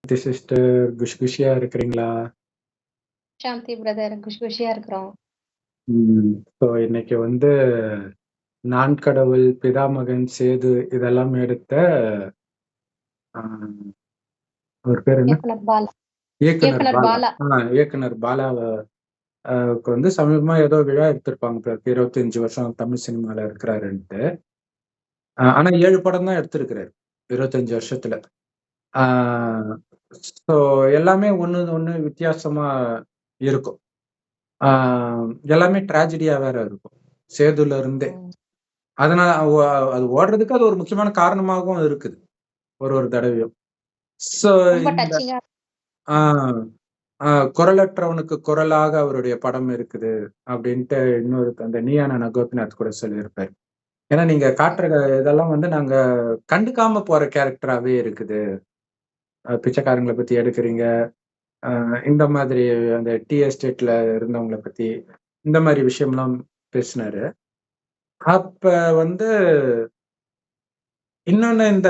சாந்தி sister குஷியா இருக்கிறீங்களா? சாந்தி brother குஷியா இருக்கிறோம். ஸோ இன்னைக்கு வந்து நான் கடவுள், பிதாமகன், சேது இதெல்லாம் எடுத்த ஆஹ், அவர் பேர் என்ன? இயக்குனர் பாலா. இயக்குனர் இயக்குனர் பாலா. பாலா. இயக்குனர் பாலாவுக்கு வந்து சமீபமா ஏதோ விழா எடுத்திருப்பாங்க. 25 வருஷம் தமிழ் சினிமால இருக்கிறாருன்ட்டு. ஆனா 7 படம் தான் எடுத்திருக்கிறாரு 25 வருஷத்துல. ஸோ எல்லாமே ஒண்ணு வித்தியாசமா இருக்கும். எல்லாமே ட்ராஜடியா வேற இருக்கும் சேதுல இருந்தே. அதனால அது ஓடுறதுக்கு அது ஒரு முக்கியமான காரணமாகவும் இருக்குது ஒரு தடவையும். சோ ரொம்ப இந்த டச்சிங்கா. குரலற்றவனுக்கு குரலாக அவருடைய படம் இருக்குது அப்படின்ட்டு இன்னொரு அந்த நீயான கோபிநாத் கூட சொல்லியிருப்பாரு. ஏன்னா நீங்க காட்டுற இதெல்லாம் வந்து நாங்க கண்டுக்காம போற கேரக்டராவே இருக்குது. பிச்சைக்காரங்களை பத்தி எடுக்கிறீங்க, இந்த மாதிரி அந்த டி எஸ்டேட்ல இருந்தவங்களை பத்தி இந்த மாதிரி விஷயம்லாம் பேசினாரு. அப்ப வந்து இன்னொன்னு இந்த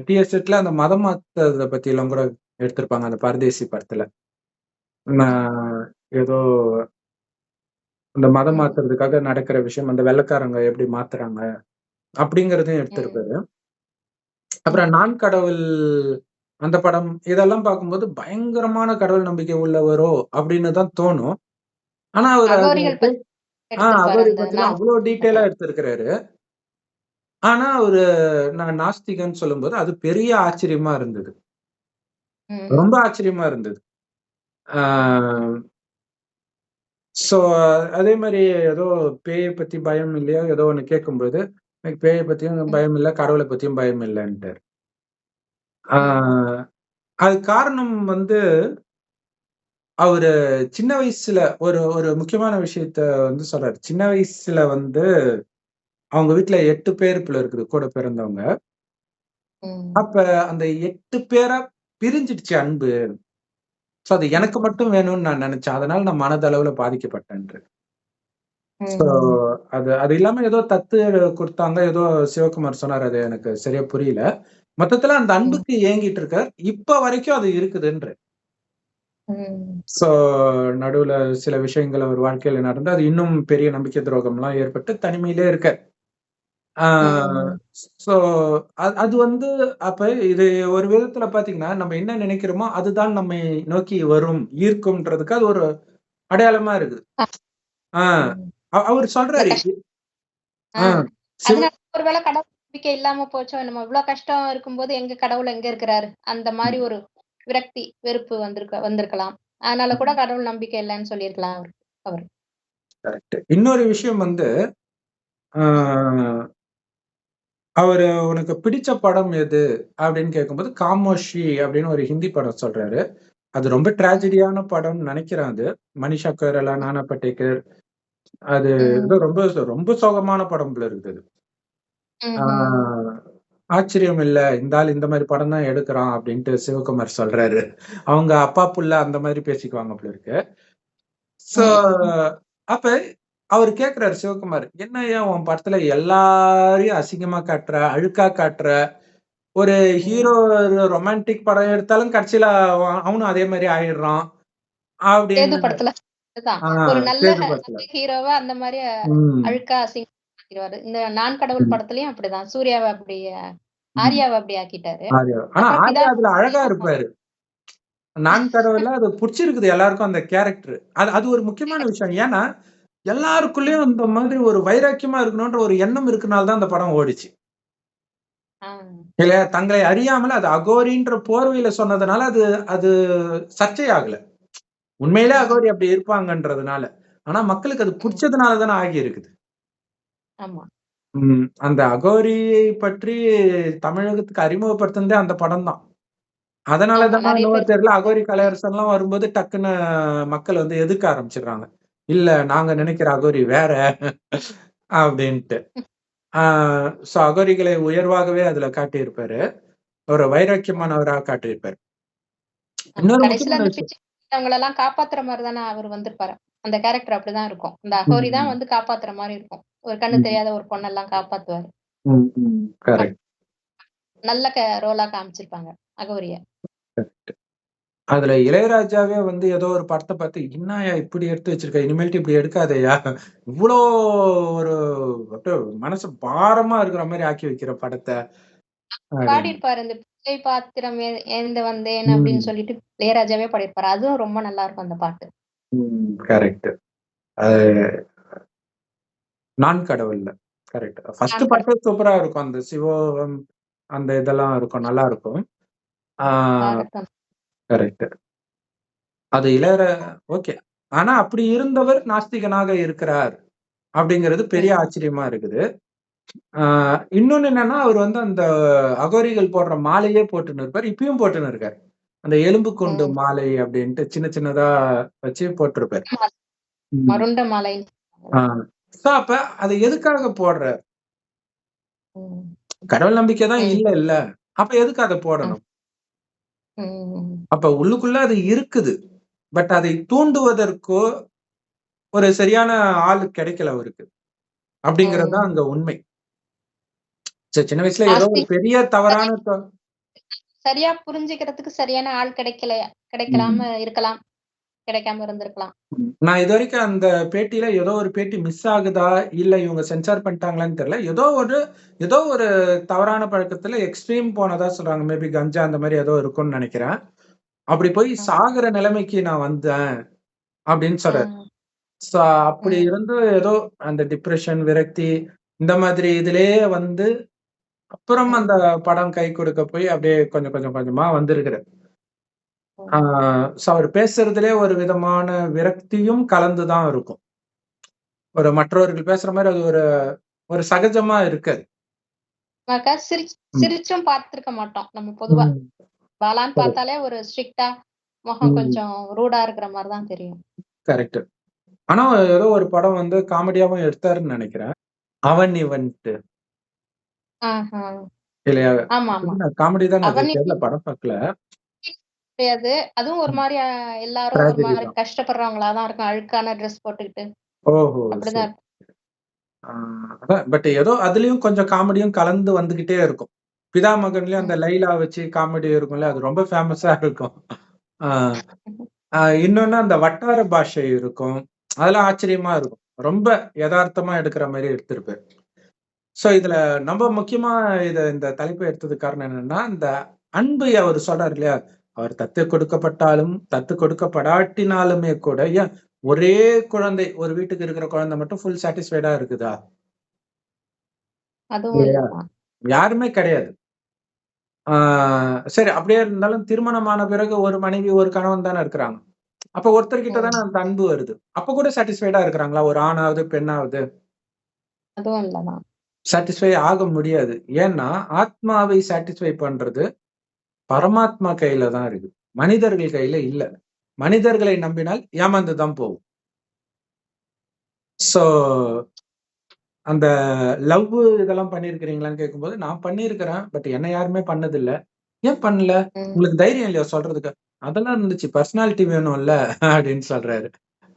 டி எஸ்டேட்ல அந்த மதம் மாத்தத பத்தி எல்லாம் கூட எடுத்திருப்பாங்க அந்த பரதேசி படத்துல. ஏதோ அந்த மதம் மாத்துறதுக்காக நடக்கிற விஷயம், அந்த வெள்ளைக்காரங்க எப்படி மாத்துறாங்க அப்படிங்கறதையும் எடுத்திருப்பாரு. அப்புறம் நான் கடவுள் அந்த படம் இதெல்லாம் பார்க்கும்போது பயங்கரமான கடவுள் நம்பிக்கை உள்ளவரோ அப்படின்னு தான் தோணும். ஆனா அவர் அகோரிகள் அகோரி பத்திலாம் அவ்வளவு டீட்டெயிலா எடுத்திருக்கிறாரு. ஆனா ஒரு நான் நாஸ்திகன்னு சொல்லும்போது அது பெரிய ஆச்சரியமா இருந்தது. ரொம்ப ஆச்சரியமா இருந்தது. சோ அதே மாதிரி ஏதோ பேயை பத்தி பயம் இல்லையா ஏதோ ஒண்ணு கேட்கும்போது எனக்கு பேயை பத்தியும் பயம் இல்லை, கடவுளை பத்தியும் பயம் இல்லைன்ட்டார். அது காரணம் வந்து அவரு சின்ன வயசுல ஒரு ஒரு முக்கியமான விஷயத்த வந்து சொல்றாரு. சின்ன வயசுல வந்து அவங்க வீட்டுல 8 பேர் பிள்ளை இருக்குது கூட பிறந்தவங்க. அப்ப அந்த 8 பேரா பிரிஞ்சிடுச்சு அன்பு. சோ அது எனக்கு மட்டும் வேணும்னு நான் நினைச்சேன். அதனால நான் மனதளவுல பாதிக்கப்பட்டேன். சோ அது இல்லாம ஏதோ தத்து கொடுத்தாங்க, ஏதோ சிவகுமார் சொன்னார், அது எனக்கு சரியா புரியல. மொத்தத்துல அந்த அன்புக்கு ஏங்கிட்டு இருக்கார் இப்ப வரைக்கும் அது இருக்குதுன்ற. சோ நடுவுல சில விஷயங்கள் அவர் வாழ்க்கையில நடந்து அது இன்னும் பெரிய நம்பிக்கை துரோகம் எல்லாம் ஏற்பட்டு தனிமையிலே இருக்க. சோ அது வந்து அப்ப இது ஒரு விதத்துல பாத்தீங்கன்னா நம்ம என்ன நினைக்கிறோமோ அதுதான் நம்மை நோக்கி வரும், ஈர்க்கும்ன்றதுக்கு அது ஒரு அடையாளமா இருக்குது. அவர் சொல்றாரு ஒருவேளை கடவுள் நம்பிக்கை இல்லாம போச்சோ நம்ம இவ்வளவு கஷ்டம் இருக்கும்போது எங்க கடவுள் எங்க இருக்கிறாரு அந்த மாதிரி ஒரு விரக்தி வெறுப்பு வந்திருக்கலாம். அதனால கூட கடவுள் நம்பிக்கை இல்லைன்னு சொல்லியிருக்கலாம் அவர். இன்னொரு விஷயம் வந்து அவரு உனக்கு பிடிச்ச படம் எது அப்படின்னு கேட்கும்போது காமோஷி அப்படின்னு ஒரு ஹிந்தி படம் சொல்றாரு. அது ரொம்ப டிராஜடியான படம் நினைக்கிறேன். அது மனிஷா கொய்ராலா, நானா பட்டேகர், அது ரொம்ப ரொம்ப சோகமான படம் போல இருக்குது. ஆச்சரியம் இல்ல, இந்த ஆள் இந்த மாதிரி படம் தான் எடுக்கிறான் அப்படின்ட்டு சிவகுமார் சொல்றாரு. அவங்க அப்பா புள்ள அந்த மாதிரி பேசிக்குவாங்க போல இருக்கு. சோ அப்ப அவர் கேக்குறாரு சிவகுமார், என்ன ஏன் உன் படத்துல எல்லாரையும் அசிங்கமா காட்டுற, அழுக்கா காட்டுற, ஒரு ஹீரோ ரொமான்டிக் படம் எடுத்தாலும் கடைசியில அவனும் அதே மாதிரி ஆயிடுறான் அப்படின்னு. படத்துல ஒரு நல்ல ஹீரோவா அந்த மாதிரி அழுக்கா அசிங்கமாக்கிடுவாரு. இந்த நான் கடவுள் படத்துலயும் அப்படிதான் சூர்யாவை அப்படி ஆர்யாவை அப்படி ஆக்கிட்டாரு. ஆனா ஆர்யா அதுல அழகா இருப்பாரு. நான் கடவுள்ல அது பிடிச்சிருக்குது எல்லாருக்கும் அந்த கேரக்டர். அது ஒரு முக்கியமான விஷயம். ஏன்னா எல்லாருக்குள்ளயும் இந்த மாதிரி ஒரு வைராக்கியமா இருக்கணும்ன்ற ஒரு எண்ணம் இருக்கனால்தான் அந்த படம் ஓடிச்சு இல்லையா? தங்களை அறியாமல் அது அகோரின்ற போர்வையில சொன்னதுனால அது அது சர்ச்சையாகல. உண்மையிலே அகோரி அப்படி இருப்பாங்கன்றதுனால. ஆனா மக்களுக்கு அது பிடிச்சதுனாலதானே ஆகி இருக்குது. அந்த அகோரியை பற்றி தமிழகத்துக்கு அறிமுகப்படுத்தினதே அந்த படம் தான். அதனாலதான் இன்னொரு தெரியல அகோரி கலையரசன் எல்லாம் வரும்போது டக்குன்னு மக்கள் வந்து எதிர்க்க ஆரம்பிச்சிடுறாங்க. இல்ல நாங்க நினைக்கிற அகோரி வேற அப்படின்ட்டு. சோ அகோரிகளை உயர்வாகவே அதுல காட்டியிருப்பாரு. ஒரு வைராக்கியமானவராக காட்டியிருப்பாரு. அவங்களெல்லாம் காப்பாத்துற மாதிரி தானே அவர் வந்திருப்பாரு. அந்த கேரக்டர் அப்படிதான் இருக்கும். அந்த அகோரி தான் வந்து காப்பாத்துற மாதிரி இருக்கும். ஒரு கண்ணு தெரியாத ஒரு பொண்ணெல்லாம் காப்பாத்துவாரு. நல்ல ரோலா காமிச்சிருப்பாங்க அகோரிய. அதுல இளையராஜாவே வந்து ஏதோ ஒரு படத்த பார்த்து, "என்னாயா இப்படி எடுத்து வச்சிருக்க? இனிமேல்ட்டு இப்படி எடுக்காதயா! இவ்ளோ ஒரு அப்படியே மனசு பாரமா இருக்கிற மாரி ஆக்கி வைக்கிற படத்த" அப்படின்னு. பாடியிருப்பாரு. இந்த பிச்சை பாத்திரம் ஏந்த வந்தேன் அப்படின்னு ம். சொல்லிட்டு இளையராஜாவே பாடியிருப்பாரு. அதுவும் ரொம்ப நல்லா இருக்கும் அந்த பாட்டு. ம். கரெக்ட். அது நான் கடவுள்ல. கரெக்ட். ஃபர்ஸ்ட் நான் பாட்டே சூப்பரா இருக்கும். அந்த சிவோகம் அந்த இதெல்லாம் இருக்கும். நல்லா இருக்கும். ஆ ராகத்தம். கரெக்ட். அது ஓகே. ஆனா அப்படி இருந்தவர் நாஸ்திகனாக இருக்கிறார். அப்படிங்கிறது பெரிய ம். ஆச்சரியமா இருக்குது. ஆ இன்னொன்னு என்னன்னா, அவரு வந்து அந்த அகோரிகள் போடுற மாலையே போட்டுன்னு இருப்பாரு. இப்பயும் போட்டுன்னு இருக்காரு. அந்த எலும்பு கூண்டு ம். மாலை அப்படின்ட்டு சின்ன சின்னதா வச்சு போட்டிருப்பாரு. ம். மருண்ட மாலைன்னு ஆ. சொல்லுவாங்க. சோ அப்ப அத எதுக்காக போடுறார்? ம். கடவுள் நம்பிக்கை தான் ம். இல்லல்ல. அப்ப எதுக்கு அத ம். போடணும்? ம். அப்ப உள்ளுக்குள்ள அது இருக்குது. பட் அதை தூண்டுவதற்கோ ஒரு சரியான ஆள் கிடைக்கல அவருக்கு. அப்படிங்கிறது தான் ம். அங்க உண்மை. சின்ன வயசுல ஏதோ ஒரு நாஸ்திக் பெரிய தவறான சரியா புரிஞ்சுக்கிறதுக்கு சரியான ஆள் ம். கிடைக்காம இருக்கலாம். கிடைக்காம இருந்திருக்கலாம். நான் இதுவரைக்கும் அந்த பேட்டியில ஏதோ ஒரு பேட்டி மிஸ் ஆகுதா? இல்ல இவங்க சென்சார் பண்ணிட்டாங்களான்னு தெரியல. ஏதோ ஒரு தவறான பழக்கத்துல எக்ஸ்ட்ரீம் போனதா சொல்றாங்க. மேபி கஞ்சா அந்த மாரி ஏதோ இருக்கும்னு நெனைக்கிறேன். அப்படி போய் ம். சாகுற நிலைமைக்கு நான் வந்தேன் அப்படின்னு சொல்றாரு. ம். சோ அப்படி ம். இருந்து ஏதோ அந்த டிப்ரஷன், விரக்தி இந்த மாதிரி இதிலேயே வந்து அப்புறம் ம். அந்த படம் கை கொடுக்க போய் அப்படியே கொஞ்சம் கொஞ்சம் கொஞ்சமா வந்திருக்கிறாரு. ஆ ம். சோ அவர் பேசுறதிலே ஒரு விதமான விரக்தியும் கலந்து தான் இருக்கும். ஒரு மற்றவர்கள் பேசுற மாரி அது ஒரு ஒரு சகஜமா இருக்காது. நமக்கா ம். சிரிச்சும் பார்த்திருக்க மாட்டோம். நம்ம பொதுவா. ம். பாலான்னு கரெக்ட். பார்த்தாலே ஒரு ஸ்ட்ரிக்ட்டா முகம் ம். கொஞ்சம் ரூடா இருக்கிற மாரி தான் தெரியும். கரெக்ட். ஆனா ஏதோ ஒரு படம் வந்து காமெடியாவும் எடுத்தாருன்னு நெனைக்கிறேன். அவன் இவன்ட்டு ஆஹா. இல்லையா? ஆமாமா. காமெடி தானே அது. அவன் தெரியல படம் பார்க்கல. கிடையாது. அதுவும் ஒரு ம். மாரி எல்லாரும் ஒரு ட்ராஜடி மாரி தான். கஷ்டப்படுறவங்களா தான் இருக்கும். அழுக்கான ட்ரெஸ் போட்டுக்கிட்டு. ஓஹோ! அப்படிதான் சரி. இருக்கும். ஆ அதான் பட் ஏதோ அதுலயும் கொஞ்சம் காமெடியும் கலந்து வந்துகிட்டே இருக்கும். பிதா மகன்லயும் அந்த ம். லைலா வச்சு காமெடி இருக்கும்ல. அது ரொம்ப ஃபேமஸா இருக்கும். ஆ. இன்னொன்னு அந்த வட்டார பாஷை இருக்கும். அதெல்லாம் ஆச்சரியமா இருக்கும். ரொம்ப எதார்த்தமா எடுக்கிற மாரி எடுத்திருப்பாரு. சோ இதுல ரொம்ப முக்கியமா இந்த தலைப்ப எடுத்ததுக்கு காரணம் என்னன்னா, இந்த அன்பு அவரு சொல்றாரு இல்லையா? அவர் தத்து கொடுக்கப்பட்டாலும், தத்து கொடுக்கப்படாட்டினாலுமே கூட, ஏன் ஒரே குழந்தை ஒரு வீட்டுக்கு இருக்கிற குழந்தை மட்டும் ஃபுல் சாட்டிஸ்ஃபைடா இருக்குதா? அதுவும் இல்லையா? இல்லதான். யாருமே கிடையாது. ஆ சரி அப்படியே இருந்தாலும் திருமணமான பிறகு ஒரு மனைவி, ஒரு கணவன் தானே இருக்கிறாங்க. அப்ப ஒருத்தர் கிட்ட தானே ம். அந்த அன்பு வருது. அப்ப கூட சாட்டிஸ்ஃபைடா இருக்கிறாங்களா? ஒரு ஆணாவது, பெண்ணாவது? அதுவும் இல்லதான். சாட்டிஸ்ஃபை ஆக முடியாது. ஏன்னா, ஆத்மாவை சாட்டிஸ்ஃபை பண்றது பரமாத்மா கையில தான் இருக்கு. மனிதர்கள் கையில இல்ல. மனிதர்களை நம்பினால் ஏமாந்து தான் போவோம். சோ, அந்த லவ்வு இதெல்லாம் பண்ணியிருக்கிறீங்களான்னு கேட்கும்போது, நான் பண்ணியிருக்கிறேன். பட் என்ன யாருமே பண்ணதில்ல. ஏன் பண்ணல? ம். உங்களுக்கு தைரியம் இல்லையா சொல்றதுக்கு? அதெல்லாம் இருந்துச்சு. பர்சனாலிட்டி வேணும்ல அப்படின்னு சொல்றாரு.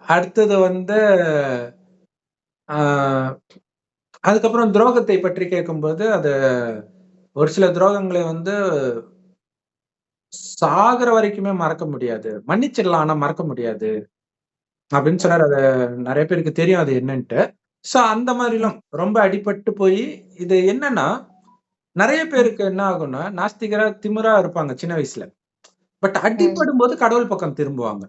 அடுத்தது வந்து, ஆ அதுக்கப்புறம் துரோகத்தை பற்றி கேட்கும்போது, அது ஒரு சில துரோகங்களை வந்து சாகுற வரைக்குமே மறக்க முடியாது. மன்னிச்சிடலாம். ஆனா மறக்க முடியாது. அப்படின்னு சொன்னாரு. அது நெறைய பேருக்கு தெரியும் அது என்னன்ட்டு. சோ அந்த ம். மாரிலாம் ரொம்ப அடிபட்டு போயி, இது என்னன்னா, நெறைய ம். பேருக்கு என்ன ஆகும்னா, நாஸ்திகரா, திமிரா இருப்பாங்க சின்ன வயசுல. பட் ம். அடிபடும்போது கடவுள் பக்கம் திரும்புவாங்க.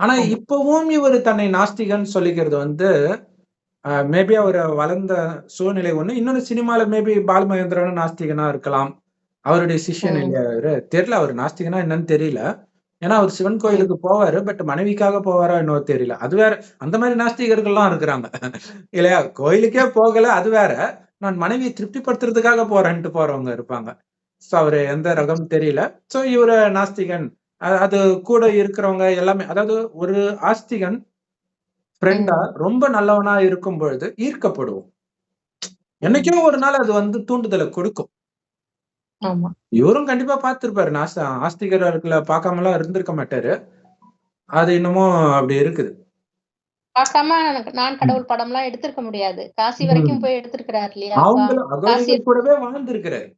ஆனா ஆமா. இப்பவும் இவரு தன்னை நாஸ்திகன்னு சொல்லிக்கிறது வந்து, மேபி அவரு வளர்ந்த சூழ்நிலை ஒண்ணு. இன்னொன்னு சினிமால மேபி பாலுமகேந்திராவும் நாஸ்திகனா இருக்கலாம். அவருடைய சிஷ்யன் ம். இல்லையா அவரு? தெரியல அவரு நாஸ்திகனா என்னன்னு தெரியல. ஏன்னா அவரு சிவன் ம். கோயிலுக்கு போவாரு. பட் மனைவிக்காக போவாரா என்னவோ தெரியல. அது வேற. அந்த மாரி நாஸ்திகர்கள்லாம் இருக்கிறாங்க. இல்லையா? கோயிலுக்கே போகல அது வேற. நான் மனைவிய திருப்திப்படுத்துறதுக்காக போறேன்ட்டு போறவங்க இருப்பாங்க. சோ அவரு எந்த ரகம் தெரியல. சோ இவரு நாஸ்திகன். அது கூட இருக்கிறவங்க எல்லாமே அதாவது ஒரு ஆஸ்திகன் ஃப்ரெண்டா ம். ரொம்ப நல்லவனா இருக்கும் பொழுது ஈர்க்கப்படுவோம். ம். என்னைக்கோ ஒரு நாள் அது வந்து தூண்டுதல கொடுக்கும். ஆமா. இவரும் கண்டிப்பா பார்த்திருப்பாரு. ஆஸ்திகர்கள பார்க்காமலாம் இருந்திருக்க மாட்டாரு. அது இன்னமும் அப்படி இருக்குது. பார்க்காம நான் ம். கடவுள் படம்லாம் எடுத்திருக்க முடியாது. காசி வரைக்கும் ம். போய் எடுத்திருக்கிறார் இல்லையா? அவங்களும் காசி அகோரிகள் கூடவே வாழ்ந்திருக்கிறாரு.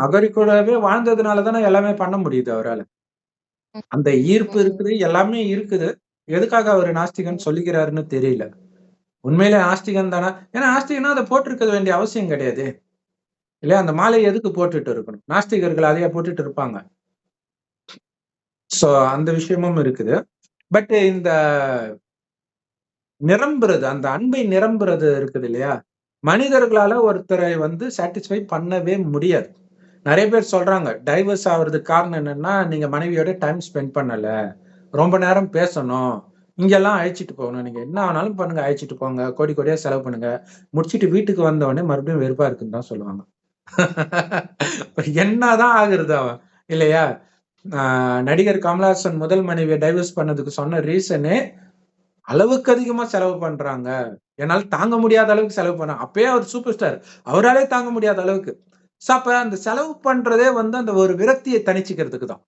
அகரி கூடவே வாழ்ந்ததுனால தானே எல்லாமே பண்ண முடியுது அவரால. அந்த ஈர்ப்பு இருக்குது, எல்லாமே இருக்குது. எதுக்காக அவரு நாஸ்திகன் சொல்லிக்கிறாருன்னு தெரியல. உண்மையிலே நாஸ்திகன் தானா? ஏன்னா நாஸ்திகன்னா அத போட்டிருக்க வேண்டிய அவசியம் கிடையாதே! இல்லையா? அந்த மாலைய எதுக்கு போட்டுட்டு இருக்கணும்? நாஸ்திகர்கள் அதையா போட்டுட்டு இருப்பாங்க. சோ அந்த விஷயமும் இருக்குது. பட் இந்த நிரம்புறது, அந்த அன்பை நிரம்புறது இருக்குது இல்லையா? மனிதர்களால ஒருத்தரை வந்து சாட்டிஸ்ஃபை பண்ணவே முடியாது. நெறைய பேர் சொல்றாங்க, டைவர்ஸ் ஆவறதுக்கு காரணம் என்னன்னா, நீங்க மனைவியோட டைம் ஸ்பெண்ட் பண்ணல. ரொம்ப நேரம் பேசணும். இங்கெல்லாம் அழைச்சிட்டு போகணும். நீங்க என்ன வேணாலும் பண்ணுங்க. அழைச்சிட்டு போங்க. கோடி கோடியா செலவு பண்ணுங்க. முடிச்சுட்டு வீட்டுக்கு வந்த உடனே மறுபடியும் வெறுப்பா இருக்குன்னு தான் சொல்லுவாங்க. என்னதான் ஆகுறது அவன்? இல்லையா? நடிகர் கமலஹாசன் முதல் மனைவிய டைவர்ஸ் பண்ணதுக்கு சொன்ன ரீசனே, அளவுக்கு அதிகமா செலவு பண்றாங்க. என்னால தாங்க முடியாத அளவுக்கு செலவு பண்ண அப்பயே அவர் சூப்பர் ஸ்டார். அவராலே தாங்க முடியாத அளவுக்கு. அப்ப அந்த செலவு பண்றதே வந்து அந்த ஒரு விரக்திய தணிச்சுக்கிறதுக்கு தான்.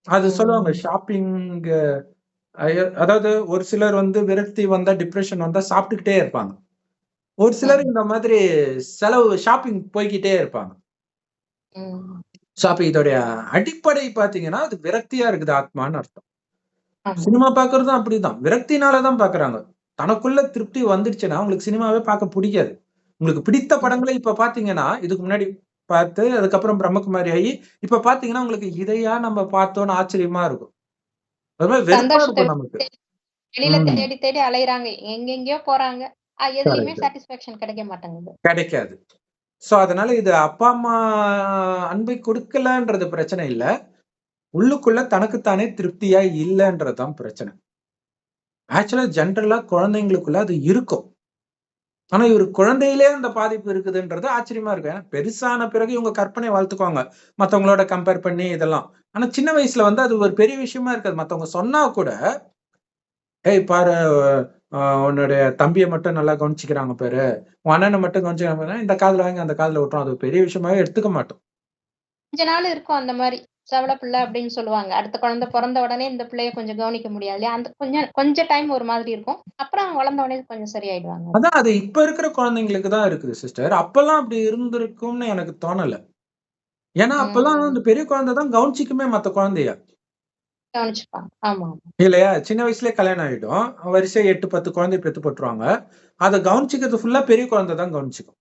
அது சொல்லுவாங்க ஷாப்பிங் அதாவது ஒரு சிலர் வந்து விரக்தி வந்தா, டிப்ரஷன் வந்தா சாப்பிட்டுக்கிட்டே இருப்பாங்க. ஒரு சிலர் இந்த மாதிரி செலவு ஷாப்பிங் போய்க்கிட்டே இருப்பாங்க. அப்ப இதோடைய அடிப்படை பாத்தீங்கன்னா, அது விரக்தியா இருக்குது ஆத்மான்னு அர்த்தம். சினிமா பாக்குறதும் அப்படிதான். விரக்தினால தான் பாக்குறாங்க. தனக்குள்ள திருப்தி வந்துடுச்சுன்னா, உங்களுக்கு சினிமாவே பார்க்க புடிக்காது. உங்களுக்கு பிடித்த படங்களே இப்ப பாத்தீங்கன்னா, இதுக்கு முன்னாடி பார்த்து, அதுக்கப்புறம் பிரம்மகுமாரி ஆயி, இப்ப பாத்தீங்கன்னா, உங்களுக்கு இதையா நம்ம பார்த்தோம்னு ஆச்சரியமா இருக்கும். அது மாரி வெறுப்பா சந்தோஷத்த இருக்கும் நமக்கு. வெளியில ம். தேடி தேடி அலையுறாங்க. எங்கெங்கேயோ போறாங்க. எதுலயுமே கரெக்ட். சாட்டிஸ்ஃபேக்ஷன் கிடைக்க மாட்டேங்குது. கிடைக்காது. அதனால இது அப்பா, அம்மா அன்பை குடுக்கலன்றது பிரச்சனை இல்ல. உள்ளுக்குள்ள தனக்குத்தானே திருப்தியா இல்லன்றது தான் பிரச்சனை. ஆக்சுவலா ஜெனரலா குழந்தைங்களுக்குள்ள அது இருக்கும். ஆனா இவரு குழந்தையிலே அந்த பாதிப்பு இருக்குதுன்றது ஆச்சரியமா இருக்கு. ஏன்னா பெருசான பிறகு இவங்க கற்பனை வளர்த்துக்குவாங்க. மத்தவங்களோட கம்பேர் பண்ணி இதெல்லாம். ஆனா சின்ன வயசுல வந்து அது ஒரு பெரிய விஷயமா இருக்காது. மத்தவங்க சொன்னா கூட, "ஏய் பாரு உன்னுடைய தம்பிய மட்டும் நல்லா கவனிச்சுக்கிறாங்க பாரு. உன் அண்ணன மட்டும் கவனிச்சுக்கிறாங்க பாரு." இந்த காதுல வாங்கி அந்த காதுல விட்டுரும். அது பெரிய விஷயமாவே எடுத்துக்க மாட்டோம். கொஞ்ச நாள் இருக்கும் அந்த மாரி. செவல பிள்ளை அப்படின்னு சொல்லுவாங்க. அடுத்த குழந்தை பொறந்த உடனே இந்த பிள்ளைய கொஞ்சம் கவனிக்க முடியாது இல்லையா? அந்த கொஞ்சம் டைம் ஒரு மாதிரி இருக்கும். அப்புறம் வளர்ந்த உடனே கொஞ்சம் சரியாயிடுவாங்க. அதான் அது இப்ப இருக்கிற குழந்தைங்களுக்கு தான் இருக்குது சிஸ்டர். அப்பல்லாம் அப்படி இருந்திருக்கும்னு எனக்கு தோணல. ஏன்னா அப்பல்லாம் ம். அந்த பெரிய குழந்தை தான் கவனிச்சுக்குமே மத்த குழந்தைய. கவனிச்சுப்பாங்க. ஆமா. இல்லையா? சின்ன வயசுலயே கல்யாணம் ஆயிடும். வரிசையா 8, 10 குழந்தைய பெத்து போட்டுருவாங்க. அத கவனிச்சுக்கிறது ஃபுல்லா பெரிய குழந்தை தான் கவனிச்சுக்கும்.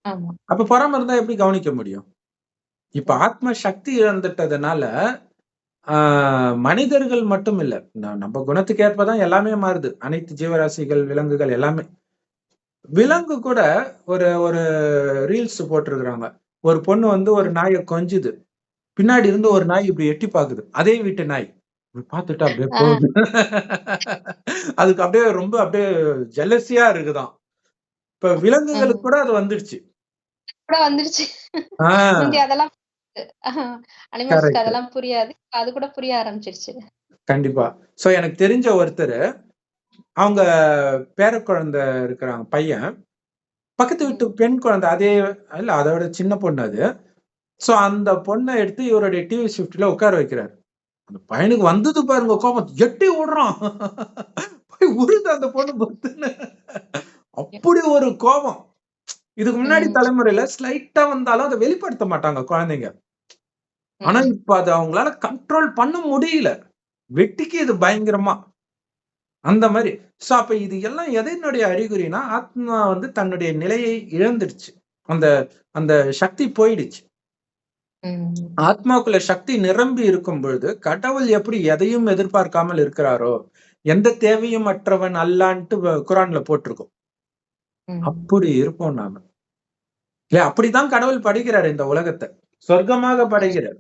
ஆமா. அப்ப பொறாம இருந்தா எப்படி கவனிக்க முடியும்? இப்ப ம். ஆத்ம சக்தி இழந்துட்டதுனால, ஆ மனிதர்கள் மட்டும் இல்ல. நம்ம குணத்துக்கு ஏற்ப தான் எல்லாமே மாறுது. அனைத்து ஜீவராசிகள், விலங்குகள் எல்லாமே. விலங்கு கூட ஒரு ஒரு ரீல்ஸ் போட்டிருக்காங்க. ஒரு பொண்ணு வந்து ஒரு நாய கொஞ்சுது. பின்னாடி இருந்து ஒரு நாய் இப்படி எட்டி பாக்குது. அதே வீட்டு நாய். இப்படி பாத்துட்டு அப்படியே ஆ போகுது. அதுக்கு அப்படியே ரொம்ப அப்படியே ஜெலஸியா இருக்குதாம். இப்ப விலங்குகளுக்கு ம். கூட அது வந்துடுச்சு. கூட வந்துருச்சு. ஆ முந்தி அதெல்லாம் அனிமல்ஸ்க்கு கரெக்ட். அதெல்லாம் புரியாது. அது கூட புரிய ஆரம்பிச்சிருச்சு. கண்டிப்பா. எனக்கு தெரிஞ்ச ஒருத்தரு, அவங்க பேரக்குழந்தை இருக்கிறாங்க பையன். பக்கத்து வீட்டு ம். பெண் குழந்தை அதே இல்ல அதோட சின்ன பொண்ணு அது. அந்த பொண்ண எடுத்து இவருடைய டிவி ஷிஃப்ட்ல உட்கார வைக்கிறாரு. அந்த பையனுக்கு வந்தது பாருங்க கோபம். எட்டி விடுறான். போய் உருது அந்த பொண்ணு பொத்துன்னு. அப்படி ஒரு கோபம். இதுக்கு முன்னாடி ம். தலைமுறையில ஸ்லைட்டா வந்தாலும் அத வெளிப்படுத்த மாட்டாங்க குழந்தைங்க. ஆனா ம். இப்ப அத அவங்களால கண்ட்ரோல் பண்ண முடியல. வெட்டிக்கிது பயங்கரமா. அந்த மாரி. அப்ப இது எல்லாம் எதனுடைய அறிகுறினா, ஆத்மா வந்து தன்னுடைய நிலையை இழந்துடுச்சு. அந்த அந்த சக்தி போயிடுச்சு. ம். ஆத்மாவுக்குள்ள சக்தி நிரம்பி இருக்கும் பொழுது, கடவுள் எப்படி எதையும் எதிர்பார்க்காமல் இருக்கிறாரோ, எந்த தேவையும் அற்றவன் அல்லான்ட்டு குரான்ல போட்டிருக்கும். ம். அப்படி இருப்போம் நாம. இல்லையா? அப்படித்தான் கடவுள் படைக்கிறார் இந்த உலகத்த. சொர்க்கமாக ம். படைக்கிறார்.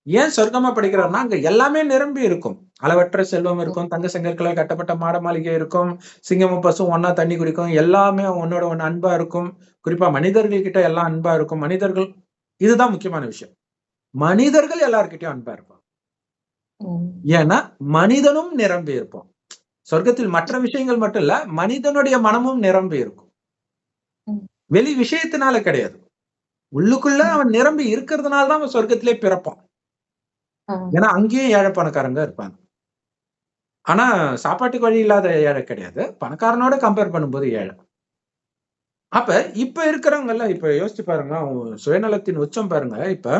ஏன் சொர்க்கமா படைக்கிறார்னா, அங்க எல்லாமே நிரம்பி இருக்கும். அளவற்ற செல்வம் ம். இருக்கும். தங்க செங்கற்களால் கட்டப்பட்ட மாட மாளிகை இருக்கும். சிங்கமும் பசுவும் ஒண்ணா தண்ணி குடிக்கும். எல்லாமே ஒண்ணோட ஒண்ணு அன்பா இருக்கும். குறிப்பா மனிதர்கள் கிட்ட எல்லாம் அன்பா இருக்கும். மனிதர்கள் இதுதான் முக்கியமான விஷயம். மனிதர்கள் எல்லார்கிட்டயும் அன்பா இருப்பாங்க. ம். ஏன்னா, மனிதனும் நிரம்பி இருப்பான். சொர்க்கத்தில் மற்ற விஷயங்கள் மட்டும் இல்ல, மனிதனுடைய மனமும் நிரம்பி இருக்கும். ம். வெளி விஷயத்தினால கிடையாது. உள்ளுக்குள்ள ம். அவன் நிரம்பி இருக்கிறதுனால தான் அவன் சொர்க்கத்திலே பிறப்பான். ஆ. ஏன்னா, அங்கேயும் ஏழை பணக்காரங்க இருப்பாங்க. ஆனா, சாப்பாட்டுக்கு வழி இல்லாத ஏழை கிடையாது. பணக்காரனோட கம்பேர் பண்ணும்போது ஏழை. அப்ப இப்ப இருக்கிறவங்கல்ல, இப்ப யோசிச்சு பாருங்க, அவங்க சுயநலத்தின் உச்சம் பாருங்க. இப்ப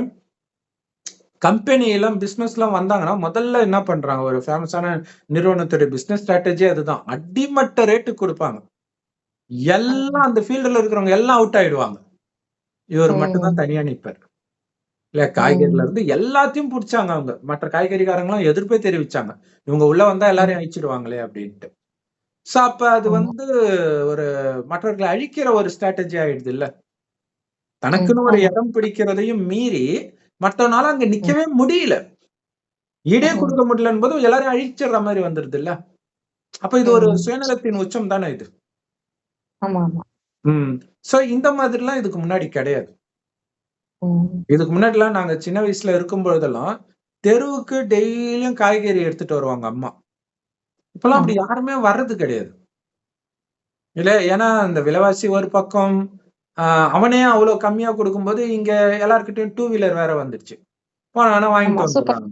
கம்பெனி எல்லாம் பிசினஸ் எல்லாம் வந்தாங்கன்னா முதல்ல என்ன பண்றாங்க, ஒரு ஃபேமஸான நிறுவனத்துடைய பிசினஸ் ஸ்ட்ராட்டஜி அதுதான். அடிமட்ட ரேட்டு கொடுப்பாங்க. எல்லாம் அந்த ஃபீல்டுல இருக்கிறவங்க எல்லாம் அவுட் ஆயிடுவாங்க. இவர் மட்டும் தான் தனியா நிப்பார். இல்ல காய்கறில இருந்து எல்லாத்தையும் புடிச்சாங்க அவங்க. மற்ற காய்கறிக்காரங்கலாம் எதிர்ப்பே தெரிவிச்சாங்க. இவங்க உள்ள வந்தா எல்லாரையும் அழிச்சிடுவாங்களே அப்படின்ட்டு. சோ அப்ப அது வந்து ஒரு மற்றவர்களை அழிக்கிற ஒரு ஸ்ட்ராட்டஜி ஆயிடுது இல்ல. தனக்குன்னு ஒரு இடம் பிடிக்கிறதையும் மீறி மத்தவனால அங்க நிக்கவே முடியல. ஈடே கொடுக்க முடியலன்னு போது எல்லாரையும் அழிச்சிடுற மாதிரி வந்துருது இல்ல. அப்ப இது ஒரு சுயநலத்தின் உச்சம் தானே இது. சோ இந்த மாதிரி எல்லாம் இதுக்கு முன்னாடி கிடையாது. இதுக்கு முன்னாடி எல்லாம் நாங்க சின்ன வயசுல இருக்கும் பொழுதெல்லாம் தெருவுக்கு டெய்லியும் காய்கறி எடுத்துட்டு வருவாங்க அம்மா. இப்பெல்லாம் அப்படி யாருமே வர்றது கிடையாது இல்ல. ஏன்னா இந்த விலைவாசி ஒரு பக்கம், அவனே அவ்வளவு கம்மியா கொடுக்கும்போது இங்க எல்லார்கிட்டயும் 2 வீலர் வேற வந்துருச்சு. போனா வாங்கிட்டு வந்துடுறாங்க.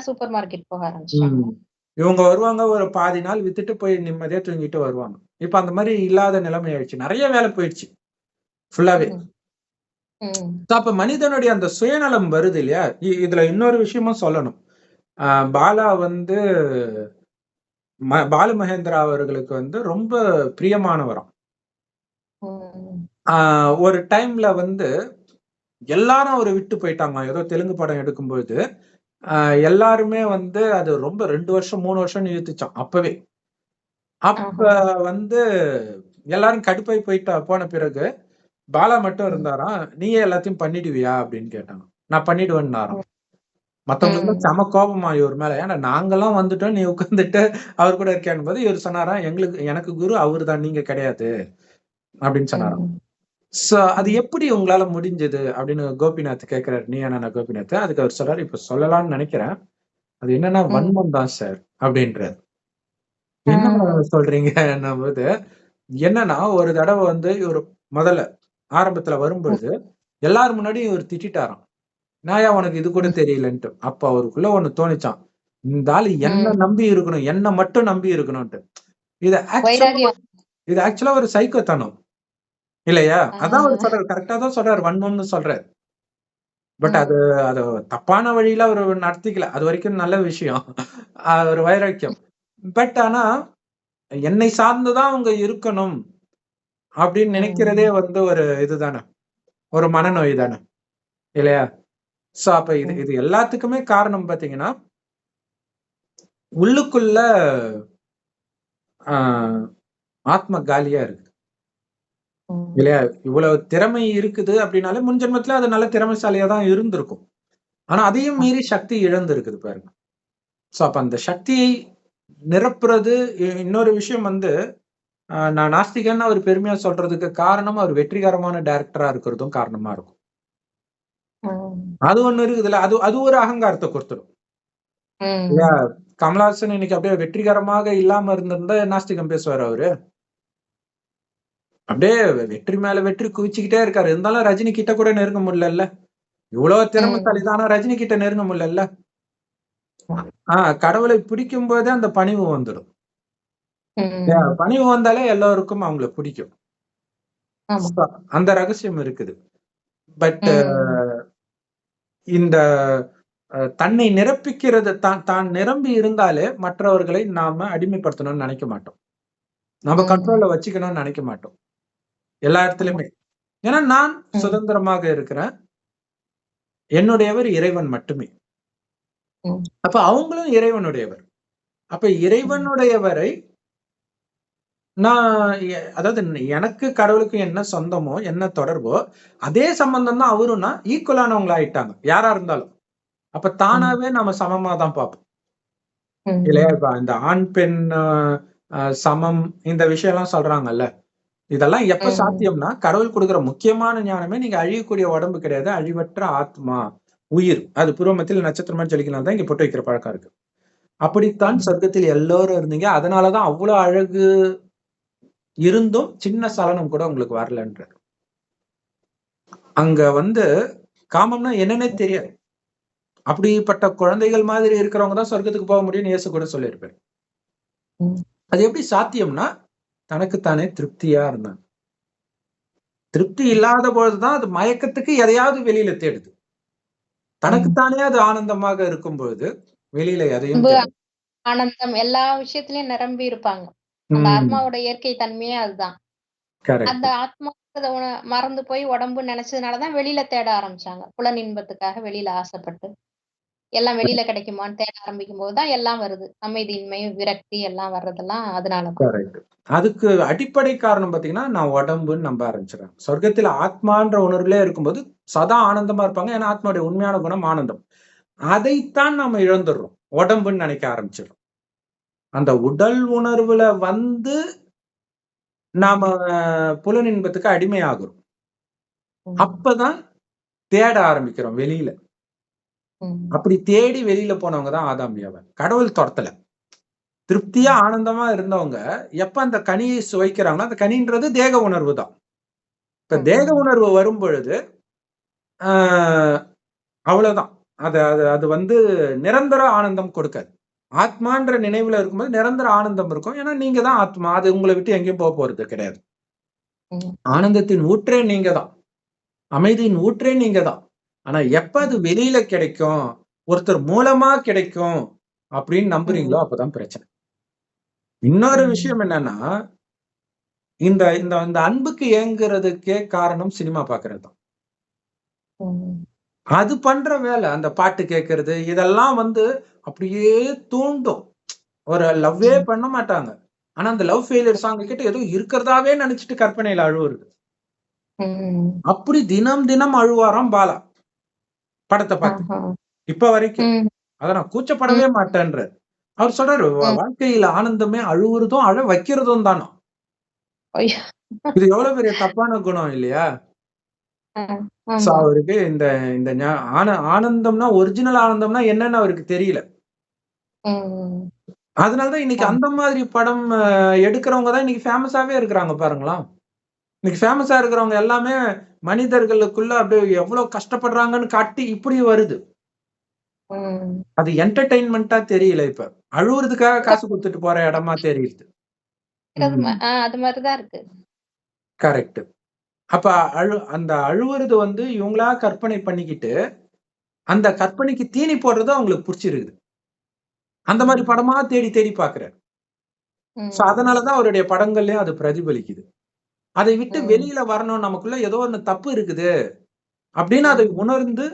சூப்பர் மார்க்கெட் போக ஆரம்பிச்சாங்க. இவங்க வருவாங்க, ஒரு பாதி நாள் வித்துட்டு போய் நிம்மதியா தூங்கிட்டு வருவாங்க. இப்ப அந்த மாதிரி இல்லாத நிலைமை ஆயிடுச்சு. நிறைய வேலை போயிடுச்சு ஃபுல்லாவே. அப்ப மனிதனுடைய அந்த சுயநலம் வருது இல்லையா. இதுல இன்னொரு விஷயமும் சொல்லணும். பாலா வந்து பாலு மகேந்திரா அவர்களுக்கு வந்து ரொம்ப பிரியமானவராம். ஒரு டைம்ல வந்து எல்லாரும் அவரை விட்டு போயிட்டாங்க. ஏதோ தெலுங்கு படம் எடுக்கும்போது எல்லாருமே வந்து அது ரொம்ப 2 வருஷம் 3 வருஷம் இழுத்துச்சான் அப்பவே. அப்ப வந்து எல்லாரும் கடுப்பாய் போன பிறகு பாலா மட்டும் இருந்தாராம். நீயே எல்லாத்தையும் பண்ணிடுவியா அப்படின்னு கேட்டாங்க. நான் பண்ணிடுவேன்னாராம். மத்தவங்களுக்கு செம கோபமா இவர் மேல. ஏன்னா நாங்கெல்லாம் வந்துட்டோம், நீ உட்கார்ந்துட்டு அவர் கூட இருக்கியான்னு போது இவர் சொன்னாராம், எனக்கு குரு அவரு தான், நீங்க கிடையாது அப்படின்னு சொன்னாராம். சோ அது எப்படி உங்களால முடிஞ்சது அப்படின்னு கோபிநாத் கேட்கிறாரு. நீ என்ன கோபிநாத்? அதுக்கு அவர் சொல்றாரு, இப்ப சொல்லலாம்னு நினைக்கிறேன். அது என்னன்னா வன்மம் தான் சார் அப்படின்றாரு. என்ன சொல்றீங்க போது என்னன்னா, ஒரு தடவை வந்து இவர் முதல்ல ஆரம்பத்துல வரும்பொழுது எல்லாரும் முன்னாடி இவர் திட்டாராம். நாயா உனக்கு இது கூட தெரியலன்ட்டு. அப்ப அவருக்குள்ள ஒண்ணு தோணிச்சான். இந்த ஆளு என்ன நம்பி இருக்கணும், என்ன மட்டும் நம்பி இருக்கணும்ட்டு. இது ஆக்சுவலா ஒரு சைக்கோத்தனம் இல்லையா? அதான் அவர் சொல்றாரு. கரெக்டா தான் சொல்றாரு, வன்மம்னு சொல்றாரு. பட் அது தப்பான வழியில அவர் நடத்திக்கல. அது வரைக்கும் நல்ல விஷயம். ஒரு வைராக்கியம். பட் ஆனா என்னை சார்ந்துதான் அவங்க இருக்கணும் அப்படின்னு நினைக்கிறதே வந்து ஒரு இதுதானே, ஒரு மனநோய் தானே இல்லையா? சோ அப்ப இது எல்லாத்துக்குமே காரணம் பாத்தீங்கன்னா, உள்ளுக்குள்ள ஆத்ம காலியா இருக்கு இல்லையா? இவ்வளவு திறமை இருக்குது அப்படின்னாலே முன் ஜென்மத்துல அது நல்ல திறமைசாலியா தான் இருந்திருக்கும். ஆனா அதையும் மீறி சக்தி இழந்து இருக்குது பாருங்க. சோ அப்ப அந்த சக்தியை நிரப்புறது இன்னொரு விஷயம் வந்து, நான் நாஸ்திகன்னு அவர் பெருமையா சொல்றதுக்கு காரணம் அவர் வெற்றிகரமான டைரக்டரா இருக்கிறதும் காரணமா இருக்கும். அது ஒண்ணு இருக்குதுல்ல, அது ஒரு அகங்காரத்தை கொடுத்துடும். கமலஹாசன் இன்னைக்கு அப்படியே வெற்றிகரமாக இல்லாம இருந்திருந்தா நாஸ்திகம் பேசுவார் அவரு. அப்படியே வெற்றி மேல வெற்றி குவிச்சுக்கிட்டே இருக்காரு. இருந்தாலும் ரஜினி கிட்ட கூட நெருங்க முடியல. இவ்வளவு திறமைசாலிதானா ரஜினி கிட்ட நெருங்க முடியல. கடவுளை பிடிக்கும் போதே அந்த பணிவு வந்துடும். பணிவு வந்தாலே எல்லோருக்கும் அவங்கள பிடிக்கும். அந்த ரகசியம் இருக்குது. பட் இந்த தன்னை நிரப்பிக்கிறது, தான் நிரம்பி இருந்தாலே மற்றவர்களை நாம அடிமைப்படுத்தணும்னு நினைக்க மாட்டோம். நம்ம கண்ட்ரோல்ல வச்சுக்கணும்னு நினைக்க மாட்டோம் எல்லா இடத்துலயுமே. ஏன்னா நான் சுதந்திரமாக இருக்கிறேன். என்னுடையவர் இறைவன் மட்டுமே. அப்ப அவங்களும் இறைவனுடையவர். அப்ப இறைவனுடையவரை நான், அதாவது எனக்கு கடவுளுக்கு என்ன சொந்தமோ என்ன தொடர்போ அதே சம்பந்தம் தான் அவரும்னா ஈக்குவலானவங்களா ஆயிட்டாங்க யாரா இருந்தாலும். அப்ப தானாவே நம்ம சமமா தான் பார்ப்போம் இல்லையா? இப்ப இந்த ஆண் பெண் சமம் இந்த விஷயம் எல்லாம் சொல்றாங்கல்ல, இதெல்லாம் எப்ப சாத்தியம்னா கடவுள் கொடுக்கிற முக்கியமான ஞானமே நீங்க அழியக்கூடிய உடம்பு கிடையாது, அழிவற்ற ஆத்மா உயிர். அது பூர்வமத்தில் நட்சத்திரமா ஜொலிக்கலாம் தான் இங்க போட்டு வைக்கிற பழக்கம் இருக்கு. அப்படித்தான் சொர்க்கத்தில் எல்லோரும் இருந்தீங்க. அதனாலதான் அவ்வளவு அழகு இருந்தும் சின்ன சலனம் கூட உங்களுக்கு வரலன்ற. அங்க வந்து காமம்னா என்னன்னே தெரியாது. அப்படிப்பட்ட குழந்தைகள் மாதிரி இருக்கிறவங்க தான் சொர்க்கத்துக்கு போக முடியும்னு இயேசு கூட சொல்லியிருப்பாரு. அது எப்படி சாத்தியம்னா தனக்குத்தானே திருப்தியா இருந்தாங்க. திருப்தி இல்லாத பொழுதுதான் அது மயக்கத்துக்கு எதையாவது வெளியில தேடுது. தனக்குத்தானே அது ஆனந்தமாக இருக்கும் பொழுது வெளியில எதையும் அன்பு, தேடாது. ஆனந்தம் எல்லா விஷயத்திலயும் நிரம்பி இருப்பாங்க. அந்த ஆத்மாவோட இயற்கை தன்மையே அதுதான். கரெக்ட். அந்த ஆத்மா மறந்து போய் உடம்பு நினைச்சதுனாலதான் வெளியில தேட ஆரம்பிச்சாங்க. புலன் இன்பத்துக்காக வெளியில ஆசைப்பட்டு. எல்லாம் வெளியில கிடைக்குமான்னு தேட ஆரம்பிக்கும் போதுதான் எல்லாம் வருது. அமைதியின்மை, விரக்தி எல்லாம் வர்றதெல்லாம் அதனாலதான். கரெக்ட். அதுக்கு அடிப்படை காரணம் பாத்தீங்கன்னா, நான் உடம்புன்னு நம்ப ஆரம்பிச்சிடுறேன். சொர்க்கத்துல ஆத்மான்ற உணர்வுலே இருக்கும்போது சதா ஆனந்தமா இருப்பாங்க. ஏன்னா ஆத்மாவுடைய உண்மையான குணம் ஆனந்தம். அதைத்தான் நாம இழந்துடுறோம். உடம்புன்னு நினைக்க ஆரம்பிச்சிடுறோம். அந்த உடல் உணர்வுல வந்து நாம புலனின்பத்துக்கு அடிமையாகிறோம். அப்பதான் தேட ஆரம்பிக்கிறோம் வெளியில. அப்படி தேடி வெளியில போனவங்க தான் ஆதாம் ஏவாள். கடவுள் துரத்தல. திருப்தியா ஆனந்தமா இருந்தவங்க எப்ப அந்த கனியை சுவைக்கிறாங்களோ, அந்த கனின்றது தேக உணர்வு தான். இப்ப தேக உணர்வு வரும் பொழுது அவ்வளவுதான். அது அது அது வந்து நிரந்தர ஆனந்தம் கொடுக்காது. ஆத்மான்ற நினைவுல இருக்கும்போது நிரந்தர ஆனந்தம் இருக்கும். ஏன்னா நீங்க தான் ஆத்மா. அது உங்களை விட்டு எங்கேயும் போக போறது கிடையாது. ஆனந்தத்தின் ஊற்றே நீங்க தான். அமைதியின் ஊற்றே நீங்க தான். ஆனா எப்ப அது வெளியில கிடைக்கும், ஒருத்தர் மூலமா கிடைக்கும் அப்படின்னு நம்புறீங்களோ அப்பதான் பிரச்சனை. இன்னொரு விஷயம் என்னன்னா, இந்த இந்த இந்த அன்புக்கு ஏங்குறதுக்கே காரணம் சினிமா பாக்குறது தான். அது பண்ற வேலை. அந்த பாட்டு கேட்கறது இதெல்லாம் வந்து அப்படியே தூண்டும். ஒரு லவ்வே பண்ண மாட்டாங்க. ஆனா அந்த லவ் ஃபெயிலியர் சாங் கிட்ட ஏதோ இருக்கிறதாவே நினைச்சிட்டு கற்பனையில அழுவுறது. அப்படி தினம் தினம் அழுவாராம் பாலா படத்தை பார்த்து இப்ப வரைக்கும். அத நான் கூச்சப்படவே மாட்டேன்றார். அவர் சொல்றாரு வாழ்க்கையில ஆனந்தமே அழுவுறதும் அழ வைக்கிறதும் தானா. இது எவ்வளவு பெரிய தப்பான குணம் இல்லையா? அவருக்கு இந்த இந்த ஆனந்தம்னா ஒரிஜினல் ஆனந்தம்னா என்னன்னு அவருக்கு தெரியல. அதனாலதான் இன்னைக்கு அந்த மாதிரி படம் எடுக்கிறவங்க தான் இன்னைக்கு ஃபேமஸாவே இருக்கிறாங்க பாருங்களா. இன்னைக்கு ஃபேமஸா இருக்கிறவங்க எல்லாமே மனிதர்களுக்குள்ள அப்படியே எவ்வளவு கஷ்டப்படுறாங்கன்னு காட்டி இப்படி வருது. அது என்டர்டெயின்மெண்டா தெரியல. இப்ப அழுவுறதுக்காக காசு கொடுத்துட்டு போற இடமா தெரியுது. அது மாதிரிதான் இருக்கு. கரெக்ட். அப்ப அந்த அழுவுறது வந்து இவங்களா கற்பனை பண்ணிக்கிட்டு அந்த கற்பனைக்கு தீனி போடுறது அவங்களுக்கு பிடிச்சிருக்குது. அந்த மாதிரி படமா தேடி தேடி பாக்குறாரு. அதனாலதான் அவருடைய படங்கள்லயும் அது பிரதிபலிக்குது. அதை விட்டு வெளியில வரணும், நமக்குள்ள ஏதோ ஒண்ணு தப்பு இருக்குது அப்படின்னு அதை உணர்ந்து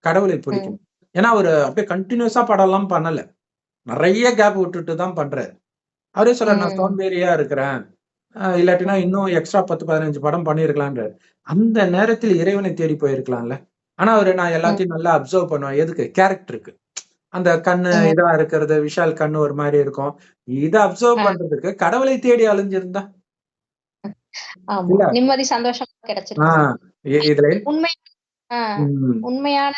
கடவுளை பிடிக்கணும். ஏன்னா அவரு அப்படியே கண்டினியூஸா படம் எல்லாம் பண்ணல. நிறைய கேப் விட்டுட்டு தான் பண்றாரு. அவரே சொல்றாரு நான் சோம்பேறியா இருக்கிறேன், இல்லாட்டினா இன்னும் எக்ஸ்ட்ரா 10-15 படம் பண்ணிருக்கலான்றாரு. அந்த நேரத்தில் இறைவனை தேடி போயிருக்கலாம்ல. ஆனா அவரு நான் எல்லாத்தையும் நல்லா அப்சர்வ் பண்ணுவேன். எதுக்கு? கேரக்டருக்கு. அந்த கண்ணு இதா இருக்கிறது, விஷால் கண்ணு ஒரு மாதிரி இருக்கும். இத அப்சர்வ் பண்றதுக்கு கடவுளை தேடி அலைஞ்சிருந்தா நிம்மதி, சந்தோஷம் கிடைச்சிருக்கு. இதுல உண்மையான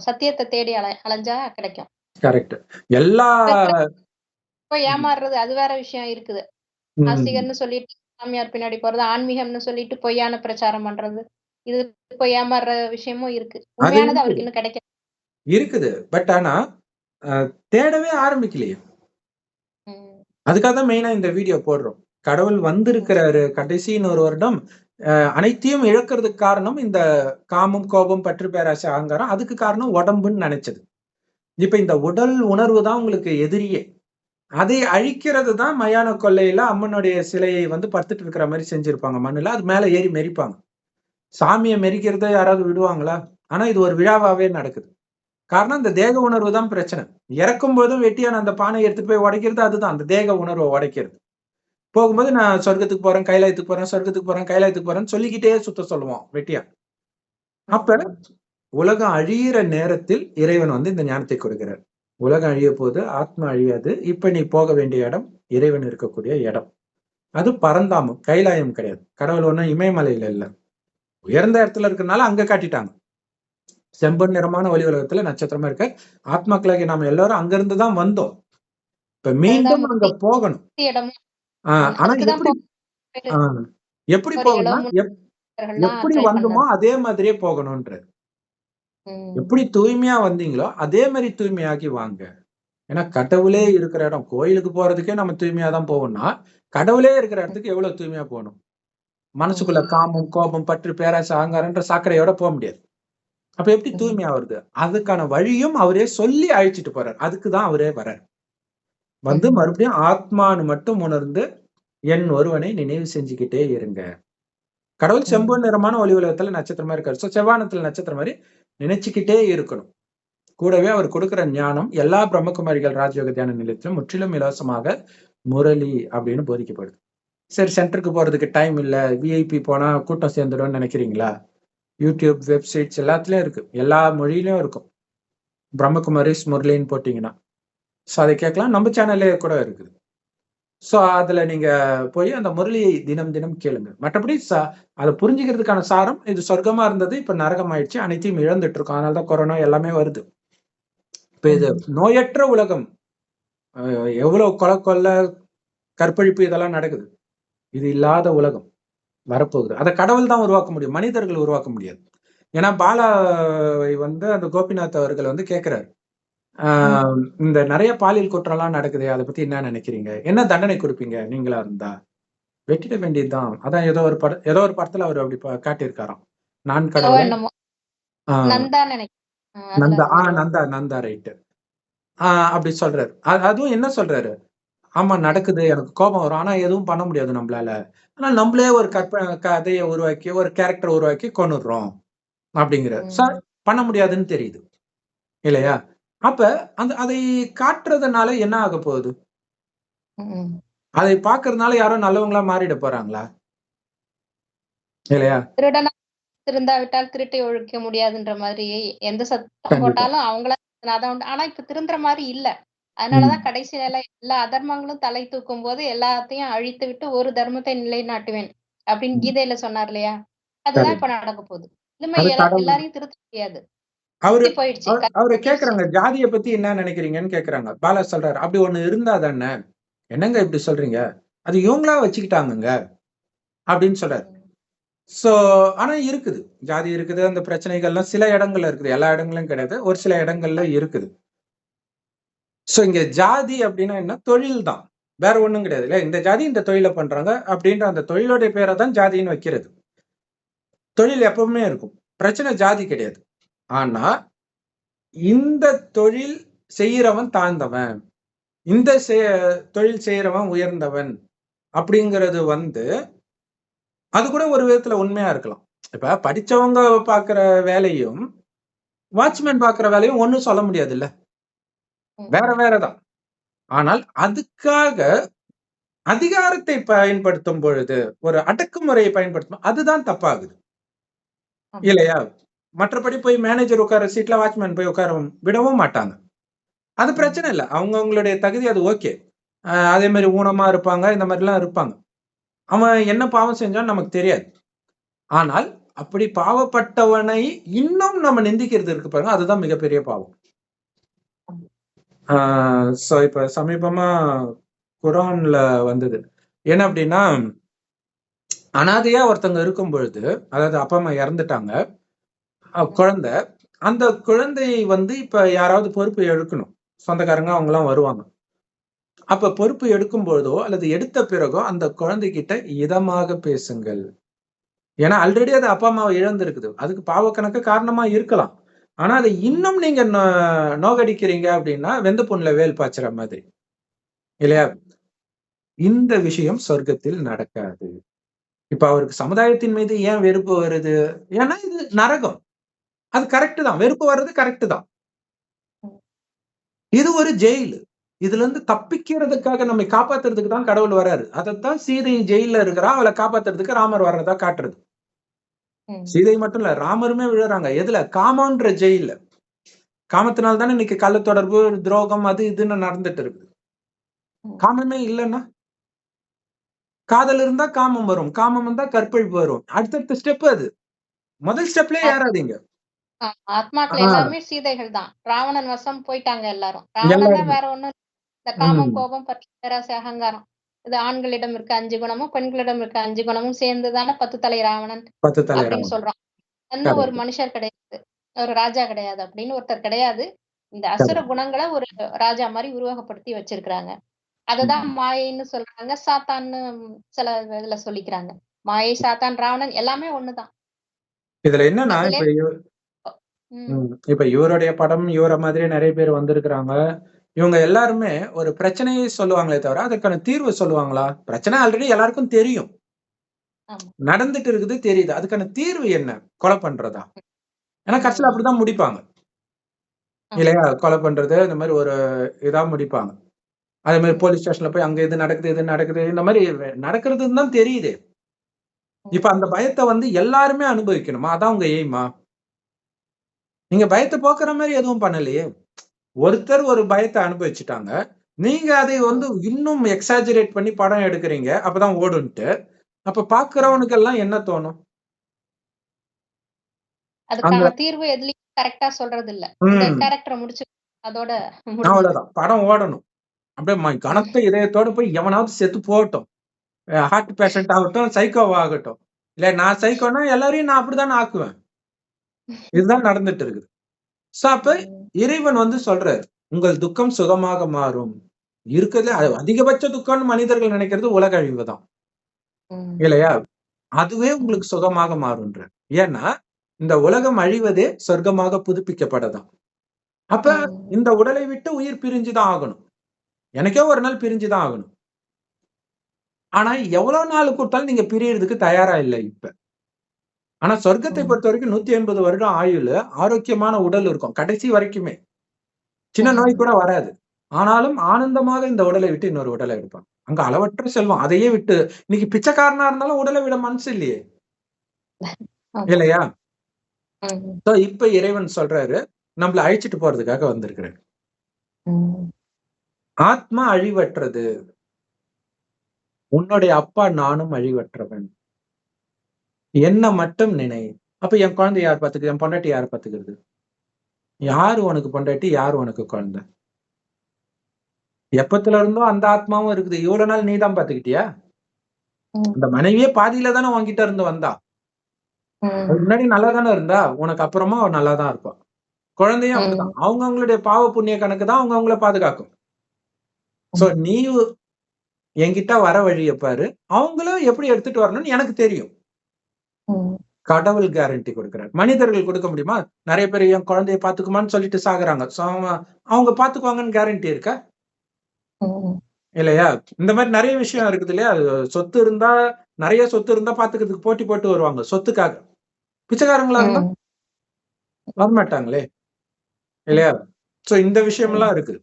சத்தியத்தை தேடி அலைஞ்சா கிடைக்கும். கரெக்ட். எல்லா ஏமாறுறது அது வேற விஷயம் இருக்குது. ஆசிகர்னு சொல்லிட்டு சாமியார் பின்னாடி போறது, ஆன்மீகம்னு சொல்லிட்டு பொய்யான பிரச்சாரம் பண்றது, இது போய் ஏமாறுற விஷயமும் இருக்கு. உண்மையானது அவருக்கு இன்னும் கிடைக்க இருக்குது. பட் ஆனா தேடவே ஆரம்பிக்கலையே. அதுக்காக தான் மெயினா இந்த வீடியோ போடுறோம். கடவுள் வந்திருக்கிறாரு கடைசி 1 வருடம் அனைத்தையும் இழக்கிறதுக்கு காரணம் இந்த காமம், கோபம், பற்று, பேராசை, அகங்காரம். அதுக்கு காரணம் உடம்புன்னு நினைச்சது. இப்ப இந்த உடல் உணர்வு தான் உங்களுக்கு எதிரியே. அதை அழிக்கிறது தான் மயான கொள்ளையில அம்மனுடைய சிலையை வந்து படுத்துட்டு இருக்கிற மாதிரி செஞ்சிருப்பாங்க மண்ணுல. அது மேல ஏறி மெரிப்பாங்க. சாமியை மெரிக்கிறத யாராவது விடுவாங்களா? ஆனா இது ஒரு விழாவாவே நடக்குது. காரணம் இந்த தேக உணர்வு தான் பிரச்சனை. இறக்கும் போதும் வெட்டியான அந்த பானை எடுத்துட்டு போய் உடைக்கிறது அதுதான், அந்த தேக உணர்வை உடைக்கிறது. போகும்போது நான் சொர்க்கத்துக்கு போறேன், கைலாயத்துக்கு போறேன், சொர்க்கத்துக்கு போறேன், கைலாயத்துக்கு போறேன்னு சொல்லிக்கிட்டே சுத்த சொல்லுவோம் வெட்டியா. அப்ப உலகம் அழியிற நேரத்தில் இறைவன் வந்து இந்த ஞானத்தை கொடுக்கிறார். உலகம் அழிய போது, ஆத்மா அழியாது. இப்ப நீ போக வேண்டிய இடம் இறைவன் இருக்கக்கூடிய இடம். அது பரந்தாமம், கைலாயம் கிடையாது. கடவுள் ஒண்ணும் இமயமலையில இல்ல. உயர்ந்த இடத்துல இருக்கிறதுனால அங்க காட்டிட்டாங்க. செம்பன் நிறமான ஒளி உலகத்துல நட்சத்திரமா இருக்க ஆத்மாக்களாகி நாம எல்லாரும் அங்க இருந்துதான் வந்தோம். இப்ப மீண்டும் அங்க போகணும். ஆனா எப்படி போகணும்? எப்படி வந்தோமோ அதே மாதிரியே போகணும்ன்ற. எப்படி தூய்மையா வந்தீங்களோ அதே மாதிரி தூய்மையாகி வாங்க. ஏன்னா கடவுளே இருக்கிற இடம், கோயிலுக்கு போறதுக்கே நம்ம தூய்மையா தான் போவோம்னா கடவுளே இருக்கிற இடத்துக்கு எவ்வளவு தூய்மையா போகணும். மனசுக்குள்ள காமம், கோபம், பற்று, பேராசை, அகங்காரன்ற சாக்கடையோட போக முடியாது. அப்ப எப்படி தூய்மையா வருது? அதுக்கான வழியும் அவரே சொல்லி அழைச்சிட்டு போறார். அதுக்குதான் அவரே வர்றார். வந்து மறுபடியும் ஆத்மான்னு மட்டும் உணர்ந்து என் ஒருவனை நினைவு செஞ்சுக்கிட்டே இருங்க. கடவுள் செம்பொன் நிறமான ஒளி உலகத்துல நட்சத்திரமா இருக்காரு. சோ செவ்வானத்துல நட்சத்திரம் மாதிரி நினைச்சுக்கிட்டே இருக்கணும். கூடவே அவர் கொடுக்கிற ஞானம் எல்லா பிரம்மகுமாரிகள் ராஜயோக தியான நிலையத்திலும் முற்றிலும் இலவசமாக முரளி அப்படின்னு போதிக்கப்படுது. சரி, சென்டருக்கு போறதுக்கு டைம் இல்ல, விஐபி போனா கூட்டம் சேர்ந்துடும் நினைக்கிறீங்களா? யூடியூப், வெப்சைட்ஸ் எல்லாத்துலயும் இருக்கு. எல்லா மொழியிலும் இருக்கும். பிரம்மகுமாரிஸ் முரளின்னு போட்டீங்கன்னா ஸோ அதை கேட்கலாம். நம்ம சேனல்லே கூட இருக்குது. ஸோ அதுல நீங்க போய் அந்த முரளியை தினம் தினம் கேளுங்க. மற்றபடி அதை புரிஞ்சுக்கிறதுக்கான சாரம், இது சொர்க்கமா இருந்தது, இப்ப நரகம் ஆயிடுச்சு, அனைத்தையும் இழந்துட்டு இருக்கோம், அதனாலதான் கொரோனா எல்லாமே வருது. இப்ப இது நோயற்ற உலகம். எவ்வளவு கொலை, கற்பழிப்பு இதெல்லாம் நடக்குது. இது இல்லாத உலகம் வரப்போகுது. அதை கடவுள் தான் உருவாக்க முடியும், மனிதர்கள் உருவாக்க முடியாது. ஏன்னா பாலாவை வந்து அந்த கோபிநாத் அவர்கள் வந்து கேட்கிறாரு, இந்த நிறைய பாலியல் குற்றம் எல்லாம் நடக்குது, அதை பத்தி என்ன நினைக்கிறீங்க, என்ன தண்டனை கொடுப்பீங்க நீங்களா இருந்தா? வெட்டிட வேண்டியதுதான். அதான் ஏதோ ஒரு படத்துல அவர் அப்படி காட்டியிருக்காராம். நான் கடவுளை நந்தா ரைட்டு அப்படி சொல்றாரு. அதுவும் என்ன சொல்றாரு, ஆமா நடக்குது, எனக்கு கோபம் வரும், ஆனா எதுவும் பண்ண முடியாது நம்மளால, ஆனா நம்மளே ஒரு கதையை உருவாக்கி ஒரு கேரக்டர் உருவாக்கி கொண்டுடுறோம் அப்படிங்கிற பண்ண முடியாதுன்னு தெரியுது இல்லையா? அப்ப அதை காட்டுறதுனால என்ன ஆக போகுது? அதை பாக்குறதுனால யாரும் நல்லவங்களா மாறிட போறாங்களா? இல்லையா? திருந்தாவிட்டால் திருட்டை ஒழிக்க முடியாதுன்ற மாதிரி எந்த சத்தம் போட்டாலும் அவங்கள ஆனா இப்ப திருந்துற மாதிரி இல்ல. அதனாலதான் கடைசி நிலை எல்லா அதர்மங்களும் தலை தூக்கும் போது எல்லாத்தையும் அழித்து விட்டு ஒரு தர்மத்தை நிலைநாட்டுவேன் அப்படின்னு கீதையில சொன்னார் இல்லையா? அதுதான் இப்ப நடக்க போகுது. எல்லாரையும் திருத்த முடியாது. அவரு கேக்குறாங்க, ஜாதியை பத்தி என்ன நினைக்கிறீங்கன்னு கேக்குறாங்க. பாலா சொல்றாரு, அப்படி ஒண்ணு இருந்தா தானே, என்னங்க இப்படி சொல்றீங்க, அது இவங்களா வச்சுக்கிட்டாங்க அப்படின்னு சொல்றாரு. சோ ஆனா இருக்குது, ஜாதி இருக்குது, அந்த பிரச்சனைகள்லாம் சில இடங்கள்ல இருக்குது, எல்லா இடங்களும் கிடையாது, ஒரு சில இடங்கள்ல இருக்குது. சோ இங்க ஜாதி அப்படின்னா என்ன, தொழில் தான், வேற ஒண்ணும் கிடையாது இல்ல. இந்த ஜாதி இந்த தொழிலை பண்றாங்க அப்படின்ற அந்த தொழிலோட பேரை தான் ஜாதின்னு வைக்கிறது. தொழில் எப்பவுமே இருக்கும், பிரச்சனை ஜாதி கிடையாது. ஆனா இந்த தொழில் செய்யறவன் தாழ்ந்தவன், இந்த தொழில் செய்யறவன் உயர்ந்தவன் அப்படிங்கிறது வந்து அது கூட ஒரு விதத்துல உண்மையா இருக்கலாம். இப்ப படிச்சவங்க பாக்குற வேலையும் வாட்ச்மேன் பாக்குற வேலையும் ஒண்ணும் சொல்ல முடியாது இல்ல, வேற வேறதான். ஆனால் அதுக்காக அதிகாரத்தை பயன்படுத்தும் பொழுது, ஒரு அடக்குமுறையை பயன்படுத்தும், அதுதான் தப்பாகுது இல்லையா? மற்றபடி போய் மேனேஜர் உட்கார சீட்ல வாட்ச்மேன் போய் உட்கார விடவும் மாட்டாங்க. அது பிரச்சனை இல்லை, அவங்களுடைய தகுதி, அது ஓகே. அதே மாதிரி ஊனமா இருப்பாங்க, இந்த மாதிரி எல்லாம் இருப்பாங்க. அவன் என்ன பாவம் செஞ்சான்னு நமக்கு தெரியாது. ஆனால் அப்படி பாவப்பட்டவனை இன்னும் நம்ம நிந்திக்கிறது இருக்கு பாருங்க, அதுதான் மிகப்பெரிய பாவம். சோ இப்ப சமீபமா குரான்ல வந்தது என்ன அப்படின்னா, அனாதையா ஒருத்தவங்க இருக்கும் பொழுது, அதாவது அப்பா அம்மா இறந்துட்டாங்க, குழந்தை, அந்த குழந்தையை வந்து இப்ப யாராவது பொறுப்பு எடுக்கணும், சொந்தக்காரங்க அவங்க எல்லாம் வருவாங்க. அப்ப பொறுப்பு எடுக்கும் பொழுதோ அல்லது எடுத்த பிறகோ அந்த குழந்தைகிட்ட இதமாக பேசுங்கள். ஏன்னா ஆல்ரெடி அது அப்பா அம்மாவை இழந்திருக்குது, அதுக்கு பாவக்கணக்கு காரணமா இருக்கலாம். ஆனா அதை இன்னும் நீங்க நோகடிக்கிறீங்க அப்படின்னா வெந்த புண்ணுல வேல் பாய்ச்சுற மாதிரி இல்லையா? இந்த விஷயம் சொர்க்கத்தில் நடக்காது. இப்ப அவருக்கு சமுதாயத்தின் மீது ஏன் வெறுப்பு வருது? ஏன்னா இது நரகம். அது கரெக்ட் தான், வெறுப்பு வர்றது கரெக்ட் தான். இது ஒரு ஜெயில். இதுல இருந்து தப்பிக்கிறதுக்காக நம்மை காப்பாத்துறதுக்கு தான் கடவுள் வராரு. அதைத்தான் சீதை ஜெயில இருக்கிறா, அவளை காப்பாத்துறதுக்கு ராமர் வர்றதா காட்டுறது. சீதை மட்டும் இல்ல, ராமருமே விழுறாங்க. எதுல? காமன்ற ஜெயில. காமத்தினால தானே இன்னைக்கு கள்ள தொடர்பு, துரோகம், அது இதுன்னு நடந்துட்டு இருக்கு. காமமே இல்லைன்னா, காதல் இருந்தா காமம் வரும், காமம் இருந்தா கற்பழிப்பு வரும். அடுத்தடுத்த ஸ்டெப் அது. முதல் ஸ்டெப்லயே ஏறாதீங்க. ஆத்மாக்கள் எல்லாமே சீதைகள் தான். ராவணன் வசம் போயிட்டாங்க எல்லாரும். ராவணன் தான் வேற ஒண்ணும். இந்த காமம், கோபம், பற்று, பேராசை, அகங்காரம், இது ஆண்களிடம் இருக்க 5 குணமும் பெண்களிடம் இருக்க 5 குணமும் சேர்ந்துதானே 10 தலை ராவணன் அப்படின்னு சொல்றோம். அந்த ஒரு மனுஷர் கிடையாது, ஒரு ராஜா கிடையாது அப்படின்னு ஒருத்தர் கிடையாது. இந்த அசுர குணங்களை ஒரு ராஜா மாதிரி உருவகப்படுத்தி வச்சிருக்கிறாங்க. அதுதான் மாயைன்னு சொல்றாங்க, சாத்தான்னு சில இதுல சொல்லிக்கிறாங்க. மாயை, சாத்தான், ராவணன் எல்லாமே ஒண்ணுதான். இதுல என்னன்னா, அதுல இப்ப ம். இப்ப இவருடைய படம், இவர மாதிரியே நெறைய பேர் வந்திருக்கிறாங்க. இவங்க எல்லாருமே ஒரு பிரச்சனையை சொல்லுவாங்களே தவிர, அதற்கான தீர்வு சொல்லுவாங்களா? பிரச்சனை ஆல்ரெடி எல்லாருக்கும் தெரியும். ஆமா. நடந்துட்டு இருக்குது தெரியுது. அதுக்கான தீர்வு என்ன? கொலை பண்றதா? ஏன்னா கடைசில ம். அப்படிதான் முடிப்பாங்க. ஆமா. இல்லையா? கொலை பண்றது, இந்த மாரி ஒரு இதா முடிப்பாங்க. அதே மாரி ம். போலீஸ் ஸ்டேஷன்ல போய் அங்க இது நடக்குது, இது நடக்குது. இந்த மாரி நடக்கிறதுன்னு தான் தெரியுது. இப்ப ம். அந்த பயத்த வந்து எல்லாருமே அனுபவிக்கணுமா? அதான் உங்க எய்மா? நீங்க பயத்த போக்குற மாரி எதுவும் பண்ணலையே! ஒருத்தர் ஒரு பயத்த அனுபவிச்சுட்டாங்க. நீங்க அதை வந்து இன்னும் எக்ஸாஜரேட் பண்ணி படம் எடுக்குறீங்க. அப்பதான் ஓடுன்ட்டு. அப்ப ம். பார்க்கிறவனுக்கெல்லாம் என்ன தோணும்? அந்த அதுக்கான தீர்வு எதுலயும் கரெக்ட்டா சொல்றதில்ல. இந்த ம். கேரக்டர முடிச்சு அதோட முடிஞ்சுது. அவ்வளதான். படம் ஓடணும். அப்படியே ம். கனத்த இதயத்தோட போய் எவனாவது செத்து போகட்டும். ஹார்ட் பேஷண்ட் ஆகட்டும், சைக்கோவா ஆகட்டும். இல்ல நான் சைக்கோன்னா எல்லாரையும் நான் அப்படித்தானே ஆக்குவேன். இதுதான் நடந்துட்டு இருக்குது. சோ அப்ப ம். இறைவன் வந்து சொல்றாரு, "உங்கள் துக்கம் சுகமாக மாறும்." இருக்கறதுலே ம். அதிகபட்ச துக்கம்னு மனிதர்கள் நினைக்கிறது உலக அழிவு தான். ம். இல்லையா? அதுவே ம். உங்களுக்கு சுகமாக மாறும்ன்றார். ஏன்னா, இந்த உலகம் அழிவதே சொர்க்கமாக புதுப்பிக்கப்படதான். அப்ப ம். இந்த உடலை விட்டு உயிர் பிரிஞ்சு தான் ஆகணும். என்னைக்கோ ஒரு நாள் பிரிஞ்சு தான் ஆகணும். ஆனா, எவ்வளோ நாள் கூட்டாலும் நீங்க பிரியறதுக்கு தயாரா இல்ல இப்ப. ஆனா சொர்க்கத்தை ம். பொறுத்தவரைக்கும் 180 வருடம் ஆயுளு, ஆரோக்கியமான உடல் இருக்கும். கடைசி வரைக்குமே. சின்ன நோய் ம். கூட வராது. ஆனாலும் ஆனந்தமாக இந்த உடலை விட்டு இன்னொரு உடலை எடுப்பான். அங்க அளவற்ற செல்வம். அதையே விட்டு இன்னைக்கு பிச்சைக்காரனா இருந்தாலும் உடலை விட மனசு இல்லையே! ஆமா. இல்லையா? ம். சோ இப்ப இறைவன் சொல்றாரு, நம்மள அழிச்சுட்டு போறதுக்காக வந்திருக்கிறேன். ம். ஆத்மா அழிவற்றது. உன்னுடைய அப்பா நானும் அழிவற்றவன். என்ன மட்டும் நினை. அப்ப என் குழந்தைய யார் பாத்துக்கிறது? என் பொண்டாட்டி யார் பாத்துக்கிறது? யாரு உனக்கு பொண்டாட்டி? யாரு உனக்கு குழந்தை? எப்பத்துல இருந்தோ அந்த ஆத்மாவும் இருக்குது. இவ்வளவு நாள் நீ தான் பாத்துக்கிட்டியா? ம். அந்த மனைவியே பாதியில தானே உன்கிட்ட இருந்து வந்தா. அதுக்கு ம். முன்னாடி நல்லா தானே இருந்தா. உனக்கு அப்புறமா அவ நல்லா தான் இருப்பா. குழந்தையும் ம். அப்படிதான். அவங்கவங்களுடைய பாவ புண்ணிய கணக்கு தான் அவங்கவங்கள பாதுகாக்கும். சோ நீ என்கிட்ட வர வழிய பாரு. அவங்களும் எப்படி எடுத்துட்டு வரணும்னு எனக்கு தெரியும். ம். கடவுள் கேரண்டி குடுக்குறாரு. மனிதர்கள் குடுக்க முடியுமா? நெறைய பேர் என் குழந்தைய பாத்துக்குமான்னு சொல்லிட்டு சாகுறாங்க. சோ அவங்க பாத்துக்குவாங்கன்னு கேரண்டி இருக்கா? ம். இல்லையா? இந்த மாரி நெறைய விஷயம் இருக்குது இல்லையா? சொத்து இருந்தா நெறைய சொத்து இருந்தா பாத்துக்கிறதுக்கு போட்டி போட்டு வருவாங்க. சொத்துக்காக. பிச்சைக்காரங்களா இருந்தா ம். வரமாட்டாங்களே! ம். இல்லையா? சோ இந்த ம். விஷயம்லாம் இருக்கு.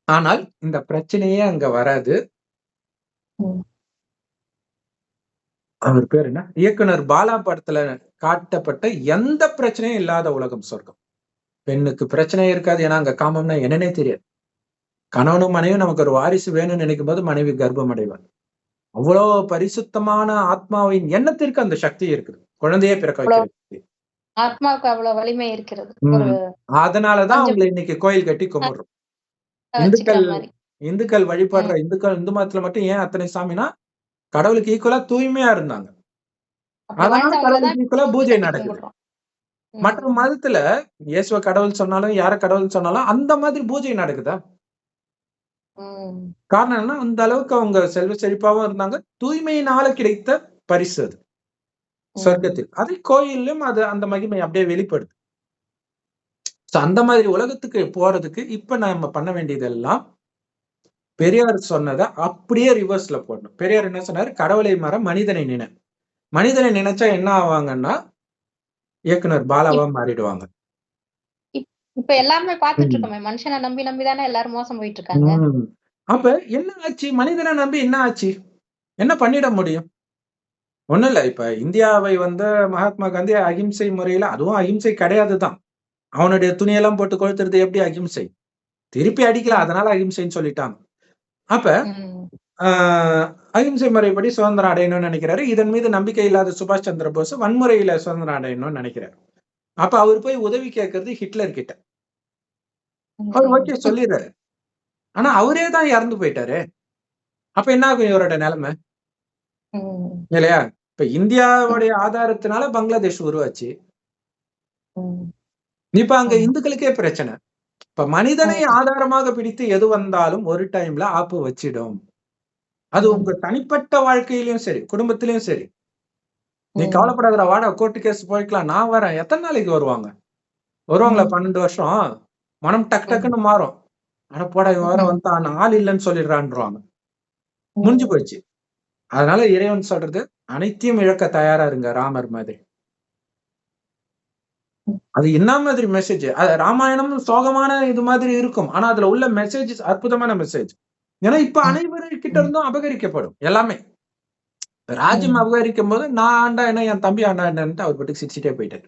ஆனால் இந்த பிரச்சனையே அங்க வராது. ம். அவர் பேர் என்ன? இயக்குனர் பாலா படத்துல காட்டப்பட்ட எந்த பிரச்சனையும் இல்லாத உலகம் சொர்க்கம். பெண்ணுக்கு பிரச்சனையே இருக்காது. ஏன்னா, அங்க காமம்னா என்னன்னே தெரியாது. கணவனும் மனைவியும் நமக்கு ஒரு வாரிசு வேணும்னு நினைக்கும்போது மனைவி கர்ப்பம் அடைவாள். அவ்வளோ பரிசுத்தமான ஆத்மாவின் எண்ணத்திற்கு அந்த சக்தி இருக்குது. குழந்தையே பிறக்க அவ்வளோ வைக்கிறது. ஆத்மாவுக்கு அவ்வளோ வலிமை இருக்கிறது. ஒரு ம். அதனால தான் பஞ்ச அவங்கள இன்னைக்கு கோயில் கட்டி கும்பிடுறோம். வச்சுக்கிற இந்துக்கள் மாரி. இந்துக்கள் ம். வழிபடுற இந்து மதத்துல மட்டும் ஏன் அத்தனை சாமின்னா, கடவுளுக்கு ஈக்குவலா தூய்மையா இருந்தாங்க. அப்படி அதனால வாழ்ந்தவங்கள தான் கடவுளுக்கு ஈக்குவலா பூஜை கட்டி நடக்குது. கும்பிடுறோம். மற்ற ம். மதத்துல இயேசுவ கடவுள் சொன்னாலும், யார கடவுள்ன்னு சொன்னாலும் அந்த மாதிரி பூஜை நடக்குதா? ம். காரணம் என்னன்னா, அந்த அளவுக்கு அவங்க செல்வ செழிப்பாவும் இருந்தாங்க. தூய்மையினால கிடைத்த பரிசு அது. ம். சொர்க்கத்தில். அது கோயில்லயும் அது அந்த மகிமை அப்படியே வெளிப்படுது. சோ அந்த மாதிரி உலகத்துக்கு போறதுக்கு இப்ப நாம பண்ண வேண்டியதெல்லாம், ம். பெரியார் சொன்னத அப்படியே ரிவர்ஸ்ல போடணும். பெரியார் என்ன சொன்னாரு? கடவுளை மற, மனிதனை நினை. மனிதனை நினைச்சா என்ன ஆவாங்கன்னா, இயக்குனர் இப் பாலாவா மாறிடுவாங்க. இப் இப்ப எல்லாருமே பார்த்துட்டு ம். இருக்கோமே! மனுஷன நம்பி நம்பி தானே எல்லாரும் மோசம் போயிட்டு இருக்காங்க. ம். அப்ப என்ன ஆச்சு? மனிதன நம்பி என்ன ஆச்சு? என்ன பண்ணிட முடியும்? ஒண்ணும் இல்ல. இப்ப இந்தியாவை வந்து மகாத்மா காந்தி அகிம்சை முறையில அதுவும் அகிம்சை கிடையாது தான். அவனுடைய துணியெல்லாம் போட்டு கொளுத்துறது எப்படி அகிம்சை? திருப்பி அடிக்கல. ம். அதனால அகிம்சைன்னு சொல்லிட்டாங்க. அப்ப ம். ஆ அகிம்சை முறைப்படி சுதந்திரம் அடையணும்னு நெனைக்கிறாரு. இதன் மீது நம்பிக்கை இல்லாத சுபாஷ் சந்திர போஸ் வன்முறையில சுதந்திரம் அடையணும்னு நெனைக்கிறாரு. அப்ப அவரு போய் உதவி கேட்கிறது ஹிட்லர் கிட்ட. அவரு ம். ஓகே சொல்லிர்றாரு. ஆனா அவரே தான் இறந்து போயிட்டாரே! அப்ப என்ன ஆகும் இவரோட நெலைமை? ம். இல்லையா? இப்ப இந்தியாவுடைய ஆதாரத்தினால பங்களாதேஷ் உருவாச்சு. ம். இப்ப அங்க ஆமா. இந்துக்களுக்கே பிரச்சனை. இப்ப மனிதனை ம். ஆதாரமாக பிடித்து எது வந்தாலும் ஒரு டைம்ல ஆப்பு வச்சிடும். அது ம். உங்க தனிப்பட்ட வாழ்க்கையிலயும் சரி, குடும்பத்திலயும் சரி. நீ ம். கவலைப்படாதடா வாடா கோர்ட் கேஸ் போய்க்கலாம். நான் வரேன். எத்தன நாளைக்கு வருவாங்க? வருவாங்களா ம். 12 வருஷம்? மனம் டக் ம். டக்குன்னு மாறும். அட போடா இவன் வேற ம். வந்துட்டான். ஆள் இல்லன்னு சொல்லிடுறான்ருவாங்க. முடிஞ்சு ம். போச்சு. அதனால இறைவன் சொல்றது, அனைத்தையும் இழக்க தயாரா இருங்க ராமர் மாதிரி. அது என்ன மாதிரி மெசேஜ்? அது ராமாயணம் சோகமான இது மாதிரி இருக்கும். ஆனா அதுல உள்ள மெசேஜஸ் அற்புதமான மெசேஜ். ஏன்னா இப்ப ம். அனைவர்கிட்ட ம். இருந்தும் அபகரிக்கப்படும். எல்லாமே. ராஜ்யம் ம். அபகரிக்கும்போது நான் ஆண்டா என்ன, என் தம்பி ஆண்டா என்னன்ட்டு அவர் பாட்டுக்கு சிரிச்சுட்டே போயிட்டாரு.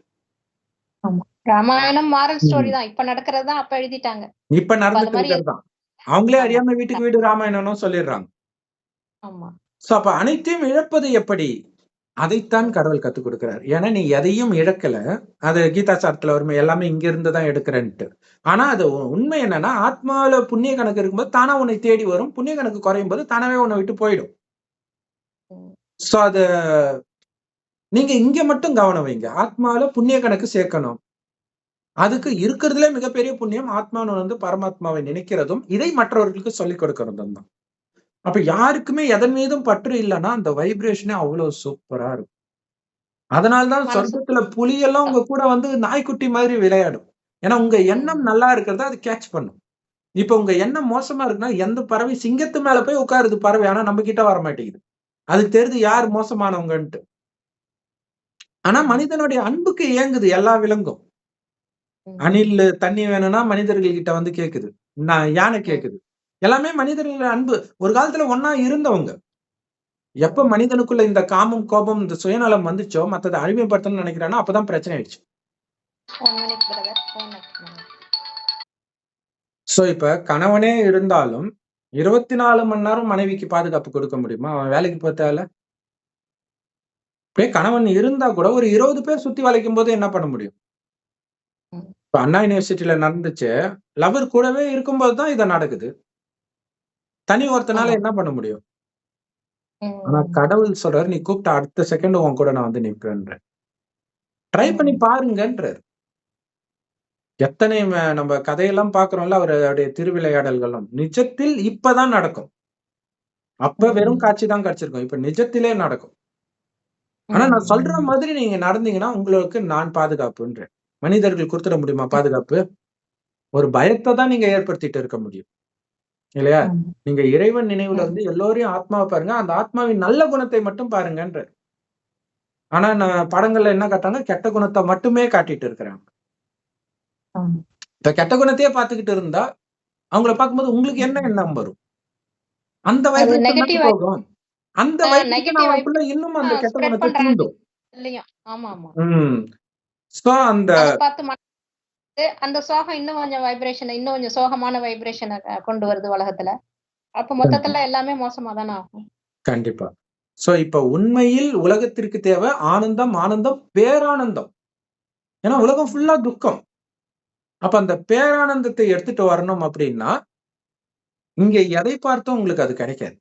ஆமா. ராமாயணம் மாரல் ஸ்டோரி ம். தான். இப்ப நடக்கிறது தான் அப்ப எழுதிட்டாங்க. இப்ப அப்ப அது நடந்துட்டு மாரி இருக்கிறது தான். அவங்களே ஆமா. அறியாம வீட்டுக்கு வீடு ராமாயணம்னு சொல்லிடுறாங்க. ஆமா. சோ அப்ப அனைத்தையும் இழப்பது எப்படி? அதைத்தான் ம். கடவுள் கத்துக் குடுக்கிறார். ஏன்னா நீ எதையும் இழக்கல. அது கீதா சாஸ்திரத்துல வருமே எல்லாமே இங்க இருந்து தான் எடுக்கிறேன்ட்டு. ஆனா அது உண்மை என்னன்னா, ஆத்மாவுல புண்ணிய கணக்கு இருக்கும்போது தானா உன்னை தேடி வரும். புண்ணிய கணக்கு குறையும்போது தானாவே உன்னை விட்டு போயிடும். ம். சோ அது நீங்க இங்க மட்டும் கவனம் வைங்க. ஆத்மாவுல புண்ணிய கணக்கு சேர்க்கணும். அதுக்கு ம். இருக்கிறதுலே மிகப்பெரிய புண்ணியம் ஆத்மான்னு வந்து பரமாத்மாவை நினைக்கிறதும், இதை மற்றவர்களுக்கு சொல்லிக் கொடுக்கிறதும் தான். அப்ப யாருக்குமே எதன் மீதும் பற்று இல்லன்னா, அந்த வைப்ரேஷனே அவ்வளவு சூப்பரா இருக்கும். அதனால தான் மனசு சொர்க்கத்துல புலியெல்லாம் உங்க கூட வந்து நாய்க்குட்டி மாதிரி விளையாடும். ஏன்னா உங்க எண்ணம் ம். நல்லா இருக்கிறத அது கேட்ச் பண்ணும். இப்ப உங்க எண்ணம் மோசமா இருக்குன்னா, எந்த பறவை சிங்கத்து மேல போய் உட்காருது பறவை. ஆனா நம்ம கிட்ட வரமாட்டேங்குது. அதுக்கு தெரியுது யார் ம். மோசமானவங்கன்ட்டு. ஆனா ம். மனிதனுடைய அன்புக்கு ஏங்குது எல்லா விலங்கும். ம். அணில் தண்ணி வேணும்னா மனிதர்கள் கிட்ட வந்து கேக்குது. யானை ம். கேக்குது. எல்லாமே மனிதர்கள் அன்பு. ஒரு காலத்துல ஒண்ணா இருந்தவங்க. எப்ப ம். மனிதனுக்குள்ள இந்த காமம், கோபம், இந்த சுயநலம் வந்துச்சோ, மத்தத அடிமைப்படுத்தணும்னு நினைக்கிறானோ, அப்பதான் பிரச்சனை ஆயிடுச்சு. 1 மினிட் பிரதர். 1 மினிட். சோ, இப்ப கணவனே இருந்தாலும் 24 மணி நேரம் மனைவிக்கு பாதுகாப்பு குடுக்க முடியுமா? அவன் வேலைக்கு போ தேவல்ல. இப்பயே கணவன் இருந்தா கூட ஒரு 20 பேர் சுத்தி வளைக்கும்போது என்ன பண்ண முடியும்? ம். இப்ப அண்ணா யுனிவர்சிட்டில நடந்துச்சு. லவர் கூடவே இருக்கும்போது தான் இது நடக்குது. தனி ஒருத்தனால ஆமா. என்ன பண்ண முடியும்? ஆனா ம். கடவுள் சொல்றாரு, "நீ கூப்பிட்ட அடுத்த செகண்ட் உன் கூட நான் வந்து நிப்பேன்றார்." ட்ரை பண்ணி ம். பாருங்கன்றாரு. எத்தனை நம்ம கதையெல்லாம் பார்க்கிறோம்ல, அவருடைய திருவிளையாடல்களும். நிஜத்தில் இப்ப தான் நடக்கும். அப்ப வெறும் ம். காட்சி தான் கிடைச்சிருக்கும். இப்ப நிஜத்திலே நடக்கும். ஆனா நான் சொல்ற ம். மாதிரி நீங்க நடந்தீங்கன்னா, உங்களுக்கு நான் பாதுகாப்புன்றேன். மனிதர்கள் குடுத்துட முடியுமா ம். பாதுகாப்பு? ஒரு பயத்த தான் நீங்க ஏற்படுத்திட்டு இருக்க முடியும். இல்லையா? ஆமா. நீங்க இறைவன் நினைவுல ம். இருந்து எல்லோரையும் ஆத்மாவ பாருங்க. அந்த ஆத்மாவின் நல்ல குணத்தை மட்டும் பாருங்கன்றாரு. ஆனா நான் படங்கள்ல என்ன காட்டுறாங்க? கெட்ட குணத்த மட்டுமே காட்டிட்டு இருக்கிறாங்க. ஆமா. இப்ப கெட்ட குணத்தையே பார்த்துக்கிட்டு இருந்தா, அவங்கள பார்க்கும்போது உங்களுக்கு என்ன ம். எண்ணம் வரும்? அந்த அது வைப்ரேஷன் தானே நெகட்டிவ் போகும். அந்த வைப்ரேஷன் நெகட்டிவ் அவனுக்குள்ள இன்னும் அந்த வைப்ரேஷன் கெட்ட ஸ்ப்ரெட் குணத்த பண்றாங்க தூண்டும். இதுலயும். ஆமாமா. ம். சோ அந்த அத பார்த்து அந்த சோகம் இன்னும் கொஞ்சம் வைப்ரேஷன் இன்னும் கொஞ்சம் சோகமான வைப்ரேஷன கொண்டு வருது உலகத்துல. அப்ப மொத்தத்துல எல்லாமே மோசமா தான ஆகும். கண்டிப்பா. சோ இப்ப உண்மையில் உலகத்திற்கு தேவை ஆனந்தம், ஆனந்தம், பேரானந்தம். ஏன்னா உலகம் ம். ஃபுல்லா துக்கம். அப்ப அந்த பேரானந்தத்தை எடுத்துட்டு வரணும் அப்டின்னா, இங்க எதை பார்த்தும் உங்களுக்கு அது கிடைக்காது.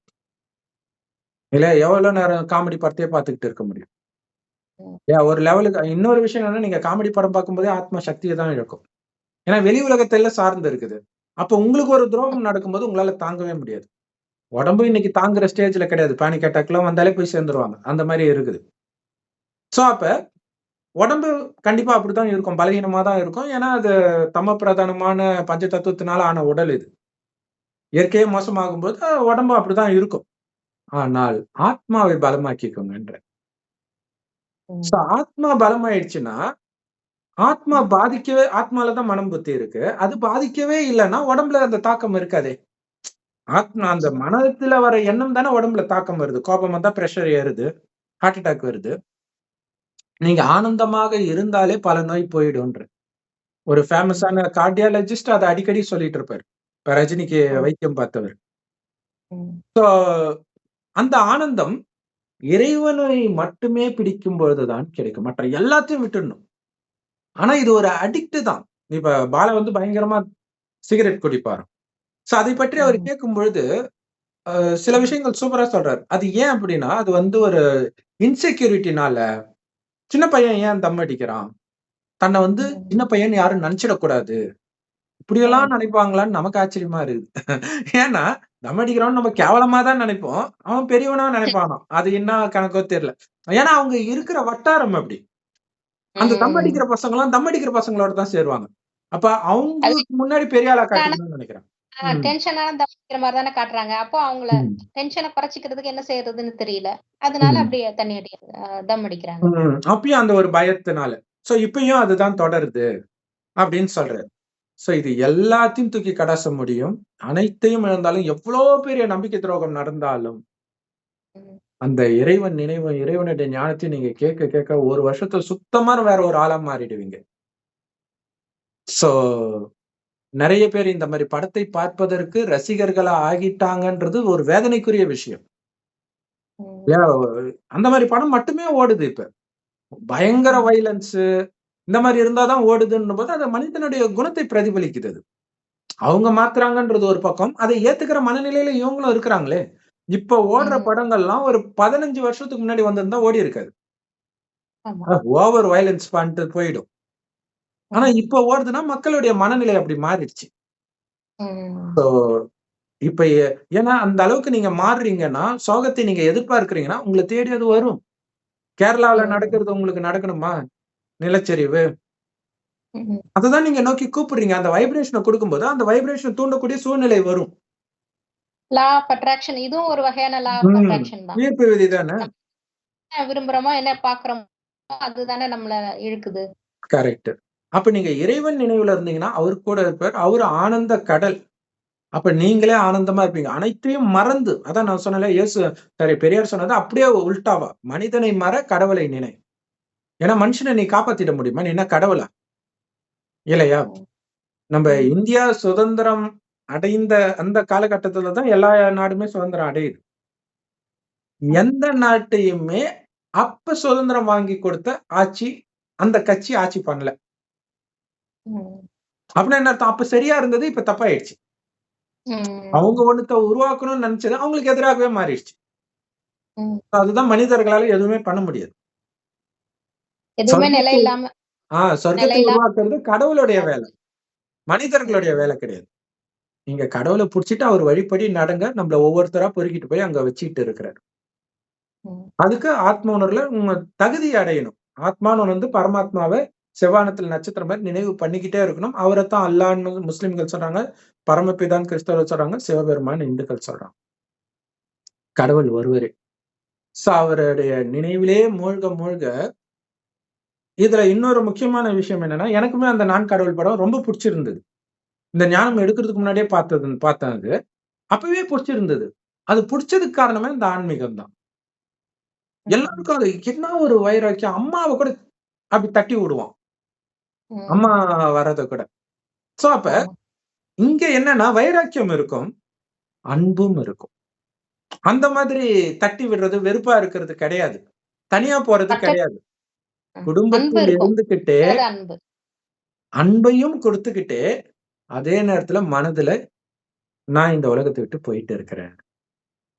இல்ல எவ்வளோ நேரம் காமெடி படத்தையே பார்த்துக்கிட்டு இருக்க முடியும். ம். இல்லையா? ஒரு லெவலுக்கு இன்னொரு விஷயம் என்னன்னா, நீங்க காமெடி படம் பார்க்கும்போதே ஆத்மா சக்திய தான் இழக்கும். ஏன்னா வெளி உலகத்த சார்ந்து இருக்குது. அப்ப உங்களுக்கு ஒரு துரோகம் நடக்கும்போது உங்களால தாங்கவே முடியாது. உடம்பு ம். இன்னைக்கு தாங்குற ஸ்டேஜ்ல கிடையாது. பேனிக் அட்டாக்லாம் வந்தாலே போய் சேர்ந்துருவாங்க. அந்த மாரி இருக்குது. சோ அப்ப உடம்பு கண்டிப்பா அப்படித்தான் இருக்கும். பலகீனமா தான் இருக்கும். ஏன்னா, அது தமோ பிரதானமான பஞ்ச தத்துவத்தினால ஆன உடல் இது. இயற்கையே மோசமாகும்போது உடம்பு அப்படிதான் இருக்கும். ஆனால் ஆத்மாவை பலமாக்கிக்கோங்கன்றேன். சோ ம். ஆத்மா பலமாயிடுச்சுன்னா, ஆத்மா ம். பாதிக்கவே ஆத்மால தான் மனம், புத்தி இருக்கு. அது பாதிக்கவே இல்லன்னா, உடம்புல அந்த தாக்கம் இருக்காதே. ஆத்மா அந்த நிச்சயம். மனத்துல வர எண்ணம் தானே உடம்புல தாக்கம் வருது. கோபம் வந்தா பிரஷர் ஏறுது. ஹார்ட் அட்டாக் வருது. நீங்க ஆனந்தமாக இருந்தாலே பல நோய் போயிடும்ன்றேன். ஒரு ம். ஃபேமஸான கார்டியாலஜிஸ்ட் அத அடிக்கடி சொல்லிட்டு இருப்பாரு. இப்ப ரஜினிக்கு ம். வைத்தியம் பார்த்தவர். ம். ஸோ அந்த ஆனந்தம் இறைவனை மட்டுமே பிடிக்கும் பொழுது தான் கிடைக்கும். மற்ற எல்லாத்தையும் விட்டுடணும். ஆனா இது ஒரு அடிக்ட் தான். இப்ப பாலா வந்து பயங்கரமா சிகரெட் குடிப்பாராம். ஸோ அதை பற்றி அவர் ம். கேட்கும்பொழுது, சில ம். விஷயங்கள் சூப்பரா சொல்றாரு. அது ஏன் அப்படின்னா, அது வந்து ஒரு இன்செக்யூரிட்டினால சின்ன பையன் ஏன் தம் அடிக்கிறான்? தன்னை வந்து ம். சின்ன பையன்னு யாரும் நெனச்சிடக்கூடாது. இப்படியெல்லாம் நினைப்பாங்களான்னு நமக்கு ஆச்சரியமா இருக்குது. ஏன்னா தம் அடிக்கிறவன் நம்ம கேவலமா தான் நினைப்போம். அவன் பெரியவனா நினைப்பானாம். அது என்ன கணக்கோ தெரியல. ஏன்னா அவங்க இருக்கிற வட்டாரம் அப்படி. அந்த தம் அடிக்கிற பசங்கலாம் தம் அடிக்கிற பசங்களோட தான் சேருவாங்க. அப்ப அது அவங்களுக்கு முன்னாடி பெரிய ஆளா காட்டிக்கணும்னு நினைக்கிறேன். ம். டென்ஷனான தப்பிக்கிற மாரி தானே காட்டுறாங்க. அப்போ அவங்கள ம். டென்ஷன குறைச்சுக்கிறதுக்கு என்ன செய்யறதுன்னு தெரியல. அதனால ம். அப்படியே தண்ணி அடி தம் அடிக்கிறாங்க. ம். அப்பயும் அந்த ஒரு பயத்தினால. சோ இப்பயும் அதுதான் தொடருது அப்படின்னு சொல்றாரு. சோ இது எல்லாத்தையும் தூக்கி கடாச முடியும். அனைத்தையும் இழந்தாலும் எவ்வளோ பெரிய நம்பிக்கை துரோகம் நடந்தாலும், ம். அந்த இறைவன் நினைவு, இறைவனுடைய ஞானத்தையும் நீங்க கேட்க கேட்க ஒரு வருஷத்துல சுத்தமா வேற ஒரு ஆளா மாறிடுவீங்க. சோ நெறைய பேர் இந்த மாரி படத்தை பார்ப்பதற்கு ரசிகர்களா ஆகிட்டாங்கன்றது ஒரு வேதனைக்குரிய விஷயம். ம். இல்லையா? அந்த மாரி படம் மட்டுமே ஓடுது இப்ப. பயங்கர ம். வயலன்ஸு இந்த மாரி இருந்தா தான் ஓடுதுன்னும்போது, அது மனிதனுடைய குணத்தை பிரதிபலிக்குது அது. அவங்க மாத்துறாங்கன்றது ஒரு பக்கம். அதை ஏத்துக்கிற மனநிலையில இவங்களும் இருக்கிறாங்களே! இப்ப ஓடுற ம். படங்கள்லாம் ஒரு 15 வருஷத்துக்கு முன்னாடி வந்திருந்தா ஓடி இருக்காது. ஆமா. ஓவர் வயலன்ஸ் பான்ட்டு போயிடும். ஆனா ம். இப்ப ஓடுதுன்னா மக்களுடைய மனநிலை அப்படி மாறிடுச்சு. ம். ஸோ இப்ப ஏன்னா அந்த அளவுக்கு நீங்க மாறுறீங்கன்னா, சோகத்தை நீங்க எதிர்பார்க்கிறீங்கன்னா, உங்கள தேடி அது வரும். கேரளாவுல ம். நடக்கிறது உங்களுக்கு நடக்கணுமா? நிலச்சரிவு. ம். அததான் நீங்க நோக்கி கூப்பிடுறீங்க. அந்த வைப்ரேஷன குடுக்கும்போது, அந்த வைப்ரேஷன தூண்டக்கூடிய சூழ்நிலை வரும். லா ஆஃப் அட்ராக்ஷன் இதுவும் ஒரு வகையான லா ஆஃப் ம். அட்ராக்ஷன் தான். ஈர்ப்பு விதி தானே! நம்ம என்ன விரும்புறோமோ, என்ன பார்க்குறோமோ, அதுதானே நம்மள இழுக்குது. கரெக்ட். அப்ப நீங்க இறைவன் நினைவுல இருந்தீங்கன்னா, அவரு கூட இருப்பார். அவரு ஆனந்த கடல். அப்ப நீங்களே ஆனந்தமா இருப்பீங்க. அனைத்தையும் மறந்து அதான் நான் சொன்னேன்ல, பெரியார் சொன்னது அப்படியே உல்டாவா. மனிதனை மற, கடவுளை நினை. ஏன்னா மனுஷன நீ காப்பாத்திட முடியுமா? நீ என்ன கடவுளா? இல்லையா? ம். நம்ப ம். இந்தியா சுதந்திரம் அடைந்த அந்த காலகட்டத்துல தான் எல்லா நாடுமே சுதந்திரம் அடையுது. ம். எந்த நாட்டையுமே அப்ப சுதந்திரம் வாங்கி கொடுத்த ஆட்சி, அந்த கட்சி ஆட்சி பண்ணல. ம். அப்படின்னா என்ன அர்த்தம்? அப்ப சரியா இருந்தது, இப்ப தப்பாயிடுச்சு. அவங்க ம். ஒண்ணுத்த உருவாக்கணும்னு நெனச்சது, அவங்களுக்கு எதிராகவே மாறிடுச்சு. ம். அதுதான் மனிதர்களால எதுவுமே பண்ண முடியாது. எதுவுமே சொர்க்கத்தை சொர்க்கத்தை நிலையில்லாம உருவாக்குறது கடவுளுடைய வேலை. மனிதர்களுடைய ம். வேலை கிடையாது. நீங்க கடவுள புடிச்சுட்டு அவர் வழிப்படி நடங்க. நம்மள ஒவ்வொருத்தரா பொறுக்கிட்டு போய் அங்க வச்சுட்டு இருக்கிறாரு. ம். அதுக்கு ஆத்ம உணர்வுல தகுதி அடையணும். ஆத்மான்னு ஒண்ணு வந்து பரமாத்மாவ செவ்வானத்துல நட்சத்திரம் மாரி நினைவு பண்ணிக்கிட்டே இருக்கணும். அவரத்தான் அல்லாஹ்ன்னு முஸ்லிம்கள் சொல்றாங்க. பரமபிதான்னு கிறிஸ்தவர்கள் சொல்றாங்க. சிவபெருமான் இந்துக்கள் சொல்றாங்க. கடவுள் ஒருவரே. அவருடைய நினைவிலே மூழ்க மூழ்க இதுல இன்னொரு முக்கியமான விஷயம் என்னன்னா, எனக்குமே அந்த நான் கடவுள் படம் ரொம்ப புடிச்சிருந்தது. இந்த ஞானம் ம். எடுக்கிறதுக்கு முன்னாடியே பார்த்தேன் அது. அப்பவே புடிச்சிருந்தது. அது புடிச்சதுக்கு காரணமே இந்த ஆன்மீகம் தான். ம். எல்லாருக்கும் அது என்ன ஒரு வைராக்கியம். அம்மாவ கூட அப்படி தட்டி விடுவான். அம்மா ம். வர்றத கூட. அப்ப ஆமா. இங்க என்னன்னா வைராக்கியம் இருக்கும், அன்பும் இருக்கும். அந்த மாதிரி தட்டி விடுறது, வெறுப்பா இருக்கிறது கிடையாது. தனியா போறது பற்ற கிடையாது. அன்பு குடும்பத்தில் இருக்கும். இருந்துகிட்டே, அது அன்பு. அன்பையும் குடுத்துக்கிட்டே, அதே நேரத்துல மனதுல நான் இந்த உலகத்த விட்டு போயிட்டு இருக்கிறேன்.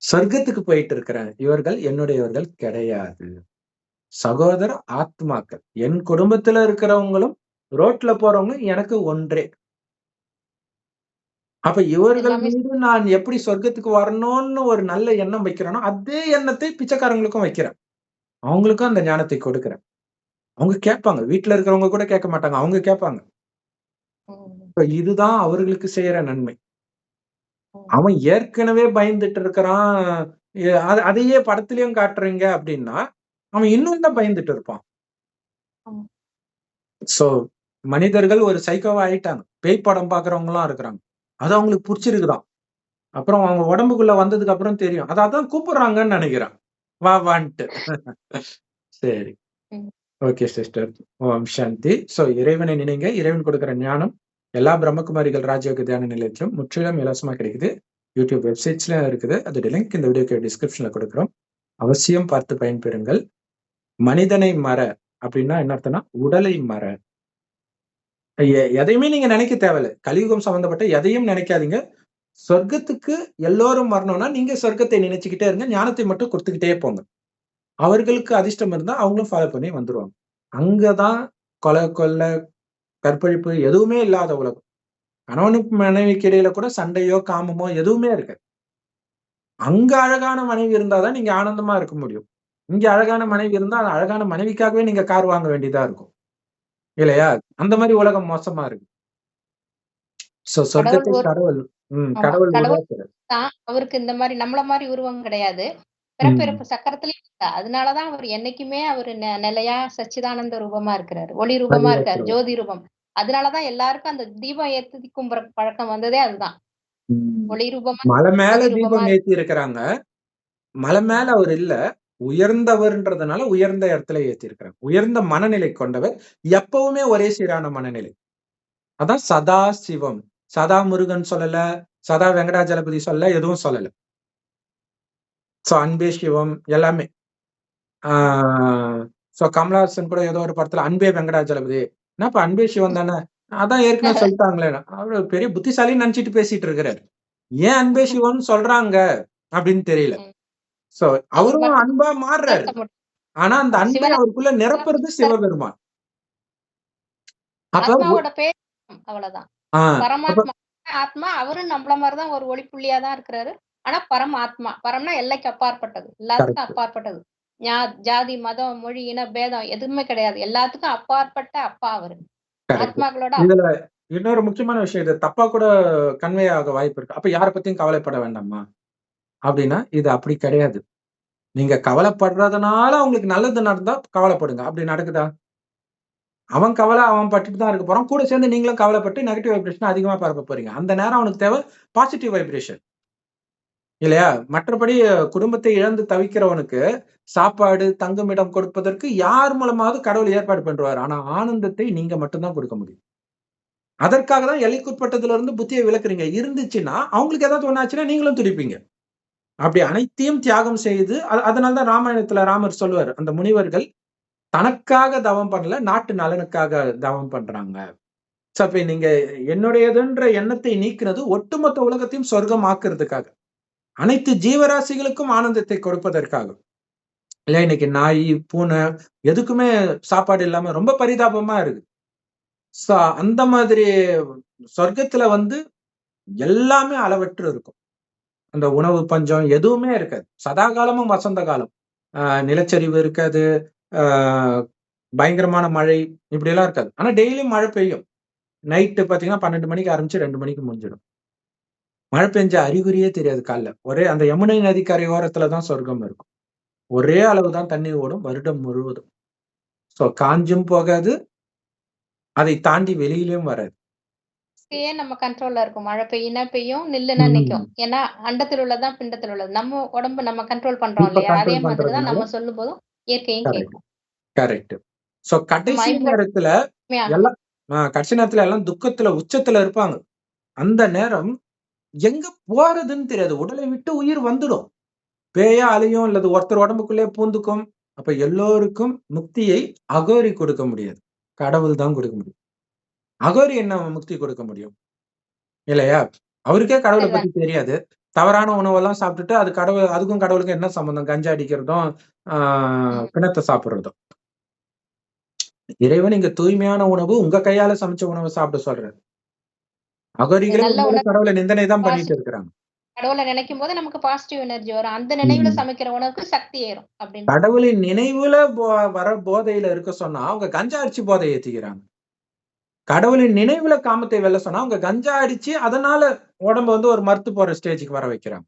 சொர்க்கத்துக்கு போயிட்டு இருக்கிறேன். இவர்கள் என்னுடையவர்கள் கிடையாது. சகோதர ஆத்மாக்கள். என் குடும்பத்துல இருக்கிறவங்களும், ரோட்ல போறவங்களும் எனக்கு ஒன்றே. அப்ப இவர்கள் எல்லாமே மீது நான் எப்படி சொர்க்கத்துக்கு வரணும்னு ஒரு நல்ல எண்ணம் வைக்கிறேனோ, அதே எண்ணத்தை பிச்சைக்காரங்களுக்கும் வைக்கிறேன். அவங்களுக்கும் அந்த ஞானத்தை கொடுக்கிறேன். அவங்க கேட்பாங்க. வீட்ல இருக்கிறவங்க கூட கேட்க மாட்டாங்க. அவங்க கேட்பாங்க. ம். இப்ப இதுதான் அவர்களுக்கு செய்யற நன்மை. ம். அவன் ஏற்கனவே பயந்துட்டு இருக்கிறான். அதையே படத்திலயும் காட்டுறீங்க அப்படின்னா, அவன் இன்னும் தான் ம். பயந்துட்டு இருப்பான். ஆமா. சோ மனிதர்கள் ஒரு சைக்கோவா ஆயிட்டாங்க. பேய் படம் பார்க்கிறவங்கலாம் இருக்கிறாங்க. அது அவங்களுக்கு புடிச்சிருக்குதாம். அப்புறம் அவங்க உடம்புக்குள்ள வந்ததுக்கு அப்புறம் தெரியும். அத அதான் கூப்பிடுறாங்கன்னு நெனைக்கிறேன். வா வான்ட்டு. சரி. ம். Okay sister. ஓம் சாந்தி. இறைவனை நினைங்க. இறைவன் கொடுக்கிற ஞானம் எல்லா பிரம்மகுமாரிகள் ராஜயோக தியான நிலையத்திலும் முற்றிலும் இலவசமா கிடைக்குது. YouTube வெப்சைட்ஸ்லயும் இருக்குது. அதோட லிங்க் இந்த வீடியோக்கு டிஸ்கிரிப்ஷன்ல கொடுக்கிறோம். அவசியம் பார்த்து பயன்பெறுங்கள். மனிதனை மற அப்படின்னா என்ன அர்த்தம்னா, உடலை மற. எதையுமே நீங்க நினைக்க தேவையில்ல. கலியுகம் சம்பந்தப்பட்ட எதையும் நினைக்காதீங்க. சொர்க்கத்துக்கு எல்லோரும் வரணும்னா, நீங்க சொர்க்கத்தை நினைச்சுக்கிட்டே இருங்க. ஞானத்தை மட்டும் குடுத்துக்கிட்டே போங்க. அவர்களுக்கு அதிர்ஷ்டம் இருந்தா அவங்களும் ஃபாலோ பண்ணி வந்துருவாங்க. அங்க தான் கொலை, கொள்ளை, கற்பழிப்பு எதுவுமே இல்லாத உலகம். கணவனுக்கு மனைவிக்கு இடையில கூட சண்டையோ காமமோ எதுவுமே இருக்காது. அங்க அழகான மனைவி இருந்தாதான் நீங்க ஆனந்தமா இருக்க முடியும். இங்க அழகான மனைவி இருந்தா அந்த அழகான மனைவிக்காகவே நீங்க கார் வாங்க வேண்டியதா இருக்கும் இல்லையா? அந்த மாதிரி உலகம் மோசமா இருக்கு. கடவுள் சொர்க்கத்தை ஒரு கடவுள் ஆமா. கடவுள் கடவுள் உருவாக்குறார். தான் அவருக்கு இந்த மாரி நம்மள மாரி உருவம் கிடையாது. ம். பிறப்பிறப்பு சக்கரத்திலயும் இல்ல. அதனால தான் அவர் என்னைக்குமே அவரு நிலையா சச்சிதானந்த ரூபமா இருக்கிறாரு. ஒளி ரூபமா இருக்காரு. வழிகாட்டுறவர். ஜோதி ரூபம். அதனால தான் எல்லாருக்கும் அந்த தீபம் ஏத்தி கும்புற பழக்கம் வந்ததே அதுதான். ம். ஒளி ரூபமா, மலை மேல ஜோதி ரூபமா தீபம் ஏத்தி இருக்கிறாங்க. மலை மேல ம். அவர் இல்ல. உயர்ந்தவர்ன்றதுனால உயர்ந்த இடத்துல ஏத்தியிருக்கிறாங்க. உயர்ந்த மனநிலை கொண்டவர். எப்பவுமே ஒரே சீரான மனநிலை. அதான் சதா சிவம். சதா முருகன் சொல்லல. சதா வெங்கடாஜலபதி சொல்லல. எதுவும் சொல்லல. அன்பே சிவம் எல்லாமே. ஆ கமலஹாசன் கூட ஏதோ ஒரு படத்துல அன்பே வெங்கடாஜலபதி. என்னப்பா அன்பே சிவம் தானே? அதான் ஏற்கனவே சொல்லிட்டாங்களே. அவரு பெரிய புத்திசாலின்னு நினைச்சுட்டு பேசிட்டு இருக்கிறாரு. ஏன் அன்பே சிவம்னு சொல்றாங்க அப்படின்னு தெரியல. ம். சோ அவர் அவரும் மட்டும் அன்பா மாறுறாரு. உயர்த்த முடியும். ஆனா அந்த அன்பை சிவனை அவருக்குள்ள நிரப்புறது சிவபெருமான். அப்ப ஆத்மாவோட பேர் அவ்வளவுதான். ஆ அப்ப பரமாத்மா ஆத்மா அவரும் நம்மள மாரி தான் ஒரு ஒளிப்புள்ளியா தான் இருக்கிறாரு. ஆனா பரமாத்மா. பரம்னா எல்லைக்கு அப்பாற்பட்டது. எல்லாத்துக்கும் கரெக்ட், அப்பாற்பட்டது. ஜாதி, மதம், மொழி, இன பேதம் எதுவுமே கிடையாது. எல்லாத்துக்கும் அப்பாற்பட்ட அப்பா அவரு. கரெக்ட். ஆத்மாக்களோட இதுல இன்னொரு முக்கியமான விஷயம் இது தப்பா கூட கன்வே ஆக வாய்ப்பு இருக்கு. அப்ப யார பத்தியும் கவலைப்பட வேண்டாமா? அப்படின்னா, இது அப்படி கிடையாது. நீங்க கவலைப்படுறதுனால உங்களுக்கு நல்லது நடந்தா கவலைப்படுங்க. அப்படி நடக்குதா? அவன் கவலை அவன் பட்டுட்டு தான் இருக்க போறான். கூட சேர்ந்து நீங்களும் கவலைப்பட்டு நெகட்டிவ் வைப்ரேஷன் அதிகமா பரப்ப போறீங்க. அந்த நேரம் அவனுக்கு தேவை பாசிட்டிவ் வைப்ரேஷன். இல்லையா? மற்றபடி குடும்பத்தை இழந்து தவிக்கிறவனுக்கு சாப்பாடு, தங்குமிடம் கொடுப்பதற்கு யார் மூலமாவது கடவுள் ஏற்பாடு பண்ணுவாரு. ஆனா ஆனந்தத்தை நீங்க மட்டும் தான் கொடுக்க முடியும். அதற்காக தான் எல்லைக்குட்பட்டதிலிருந்து புத்திய விலக்குறீங்க. இருந்துச்சுன்னா, அவங்களுக்கு ஏதாவது ஒண்ணு ஆச்சுன்னா நீங்களும் துடிப்பீங்க. அப்படி அனைத்தையும் தியாகம் செய்து அதனால தான் ராமாயணத்துல ராமர் சொல்லுவாரு. அந்த முனிவர்கள் தனக்காக தவம் பண்ணல, நாட்டு நலனுக்காக தவம் பண்றாங்க. அப்ப நீங்க என்னுடையதுன்ற எண்ணத்தை நீக்குறது ஒட்டுமொத்த உலகத்தையும் சொர்க்கம் ஆக்குறதுக்காக. அனைத்து ஜீவராசிகளுக்கும் ஆனந்தத்தை கொடுப்பதற்காக. இல்ல இன்னைக்கு நாய், பூனை எதுக்குமே சாப்பாடு இல்லாம ரொம்ப பரிதாபமா இருக்கு. சோ அந்த மாதிரி சொர்க்கத்துல வந்து எல்லாமே அளவற்று இருக்கும். அந்த உணவு பஞ்சம் எதுவுமே இருக்காது. சதா காலமும் வசந்த காலம். நிலச்சரிவு இருக்காது. ஆ பயங்கரமான மழை இப்படியெல்லாம் இருக்காது. ஆனா டெய்லியும் மழை பெய்யும். நைட்டு பார்த்தீங்கன்னா 12 மணிக்கு ஆரம்பிச்சு 2 மணிக்கு முடிஞ்சிடும். மழை பெஞ்ச அறிகுறியே தெரியாது காலைல. ஒரே அந்த யமுனை நதிக்கரை ஓரத்துல தான் சொர்க்கம் இருக்கும். ஒரே அளவு தான் தண்ணீர் ஓடும் வருடம் முழுவதும். காஞ்சும் போகாது. அதை தாண்டி வெளியிலயும் வராது. நம்ம கண்ட்ரோல்ல இருக்கும். மழை பெய்யுனா பெய்யும், நில்லுனா நிக்கும். ம். ஏன்னா அண்டத்தில் உள்ளது தான் பிண்டத்தில் உள்ளது. நம்ம உடம்பு நம்ம கண்ட்ரோல் பண்றோம் இப்ப இல்லையா? அதே கண்ட்ரோல் மாதிரி தான் பண்றதுனால நம்ம சொல்லும்போதும் இயற்கையும் கரெக்ட், கேட்கும். கரெக்ட். நம்ம கடைசி நேரத்துல ஐம்பொழுதுமே எல்லாம் கடைசி நேரத்துல எல்லாம் துக்கத்துல உச்சத்துல இருப்பாங்க. அந்த நேரம் எங்க போறதுன்னு தெரியாது. உடலை விட்டு உயிர் வந்துடும். பேயா அலையும் அல்லது ஒருத்தர் உடம்புக்குள்ளே பூந்துக்கும். அப்ப எல்லோருக்கும் முக்தியை அகோரி கொடுக்க முடியாது. கடவுள் தான் கொடுக்க முடியும். அகோரி என்ன முக்தி கொடுக்க முடியும்? இல்லையா? அவருக்கே கடவுள சரிதான். பத்தி தெரியாது. தவறான உணவெல்லாம் சாப்பிட்டுட்டு அது அதுக்கும் கடவுளுக்கும் என்ன சம்மந்தம்? கஞ்சா அடிக்கிறதும், ஆ ம். பிணத்த சாப்பிடுறதும். இறைவன் இங்க தூய்மையான உணவு, உங்க கையால சமைச்ச உணவ சாப்பிட சொல்றாரு. அகோரிகளே நல்ல உண்மையிலே உணவு கடவுள நிந்தனை தான் பண்ணிட்டு பாசிட்டிவ் இருக்கிறாங்க. கடவுள நினைக்கும்போது நமக்கு பாசிட்டிவ் எனர்ஜி வரும். அந்த நினைவுல ம். சமைக்கிற உணவுக்கு சக்தி ஏறும் அப்படின்னு சொல்றீங்க. கடவுளின் நினைவுல வர போதையில இருக்க சொன்னா, அவங்க கஞ்சா அடிச்சு போதை ஏத்திக்கிறாங்க. கடவுளின் நினைவுல காமத்தை வெல்ல சொன்னா, அவங்க கஞ்சா அடிச்சு, அதனால உடம்ப வந்து ஒரு மர்த்து போற ஸ்டேஜ்க்கு வர வைக்கிறாங்க.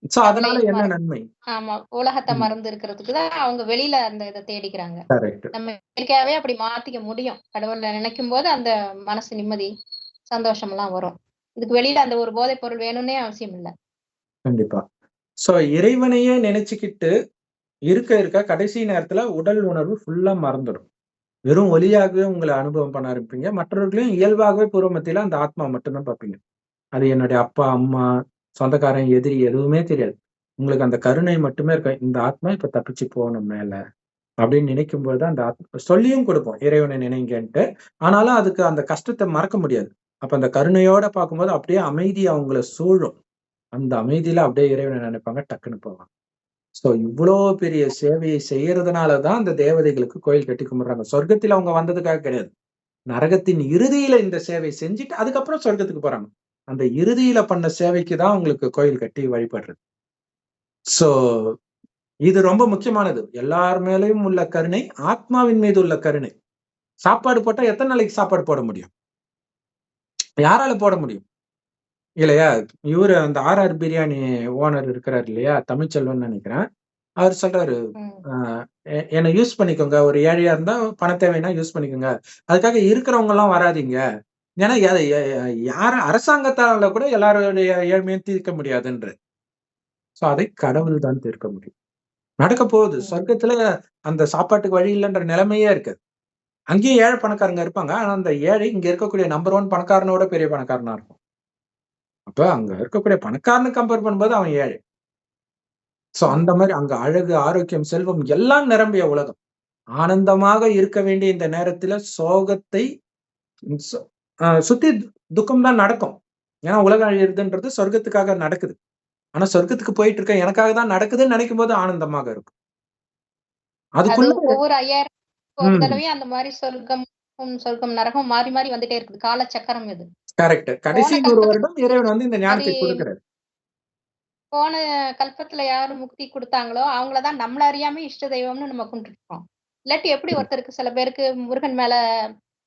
நம்மளே அதனால என்ன நன்மை? ஆமா. உலகத்த ம். மறந்து இருக்கிறதுக்கு தான் அவங்க வெளியில அந்த இத தேடிக்கிறாங்க. கரெக்ட். நம்ம இயற்கையாவே அப்படி மாத்திக்க முடியும். கடவுள நினைக்கும்போது அந்த மனசு நிம்மதி, சந்தோஷம்லாம் வரும். இதுக்கு வெளியில அந்த ஒரு போதைப் பொருள் வேணும்னே அவசியம் இல்ல. கண்டிப்பா. இறைவனையே நினைச்சுக்கிட்டு இருக்க கடைசி நேரத்துல உடல் உணர்வு ஃபுல்லா மறந்துடும். வெறும் ஒலியாகவே உங்கள அனுபவம் பண்ண ஆரம்பிப்பீங்க. மற்றவர்களையும் இயல்பாகவே பூர்வ மத்தியில அந்த ஆத்மா மட்டும் தான் பார்ப்பீங்க. அது என்னுடைய அப்பா, அம்மா, சொந்தக்காரன், எதிரி எதுவுமே தெரியாது. உங்களுக்கு அந்த கருணை மட்டுமே இருக்கும். இந்த ஆத்மா இப்ப தப்பிச்சு போணும் மேல. அப்படின்னு நினைக்கும்போது தான் அந்த சொல்லியும் குடுப்போம். இறைவனை நினைங்கன்ட்டு. ஆனாலும் அதுக்கு அந்த கஷ்டத்த மறக்க முடியாது. அப்ப அந்த கருணையோட பார்க்கும்போது அப்படியே அமைதி அவங்கள சூழும். அந்த அமைதியில அப்படியே இறைவன நினைப்பாங்க. டக்குன்னு போவாங்க. இவ்ளோ பெரிய சேவையை செய்யறதுனால தான் அந்த தேவதைகளுக்கு கோயில் கட்டி கும்பிடுறாங்க. சொர்க்கத்தில அவங்க வந்ததுக்காக கிடையாது. நரகத்தின் இறுதியில இந்த சேவை செஞ்சுட்டு அதுக்கப்புறம் சொர்க்கத்துக்கு போறாங்க. அந்த இறுதியில பண்ண சேவைக்கு தான் உங்களுக்கு கோயில் கட்டி வழிபடுறது. சோ இது ரொம்ப முக்கியமானது. எல்லார் மேலயும் உள்ள கருணை, ஆத்மாவின் மீது உள்ள கருணை. சாப்பாடு போட்டா எத்தன நாளைக்கு சாப்பாடு போட முடியும்? யாரால போட முடியும்? இல்லையா? இவரு அந்த ஆர்.ஆர். பிரியாணி ஓனர் இருக்கிறாரு இல்லையா? தமிழ்ச்செல்வன் நெனைக்கிறேன். அவரு சொல்றாரு, ம். "அ என்ன யூஸ் பண்ணிக்கோங்க. ஒரு ஏழையா இருந்தா பண தேவைன்னா யூஸ் பண்ணிக்கோங்க. அதுக்காக இருக்கிறவங்கலாம் வராதீங்க. ஏன்னா எ எ யார அரசாங்கத்தால கூட எல்லாருடைய ஏழ்மையும் தீர்க்க முடியாதுன்றாரு." சோ அதை கடவுள் தான் தீர்க்க முடியும். நடக்க போகுது. ம். சொர்க்கத்துல அந்த சாப்பாட்டுக்கு வழி இல்லன்ற நிலைமையே இருக்காது. அங்கேயும் ஏழை பணக்காரங்க இருப்பாங்க. ஆனா அந்த ஏழை இங்க இருக்கக்கூடிய நம்பர் 1 பணக்காரனோட பெரிய பணக்காரனா இருப்பான். அப்ப அங்க இருக்கக்கூடிய பணக்காரன கம்பேர் பண்ணும்போது அவன் ஏழை. சோ அந்த ம். மாரி அங்க அழகு, ஆரோக்கியம், செல்வம் எல்லாம் நிரம்பிய உலகம். ஆனந்தமாக இருக்க வேண்டிய இந்த நேரத்தில சோகத்தை சு சுத்தி துக்கம் தான் நடக்கும். ஏன்னா உலகம் அழியறதுன்றது சொர்க்கத்துக்காக நடக்குது. ஆனா சொர்க்கத்துக்கு போயிட்டு இருக்கேன். எனக்காக தான் நடக்குதுன்னு நெனைக்கும்போது ஆனந்தமாக இருக்கும். அது அதுக்குள்ள ஒவ்வொரு 5000 ஒரு ம். தடவையும் அந்த மாரி சொர்க்கம், நரகம் மாறி மாறி வந்துட்டே இருக்குது. காலச்சக்கரம் இது. கரெக்ட். கடைசி போன 100 கல்பத்துல வருடம் இறைவன் வந்து இந்த மாரி ஞானத்தை குடுக்குறாரு. போன கல்பத்துல யாரு முக்தி குடுத்தாங்களோ, அவங்கள தான் நம்மள அறியாம இஷ்ட தெய்வம்னு நம்ம கும்பிட்டுருக்கோம். இல்லாட்டி எப்படி ம். ஒருத்தருக்கு சில பேருக்கு முருகன் மேல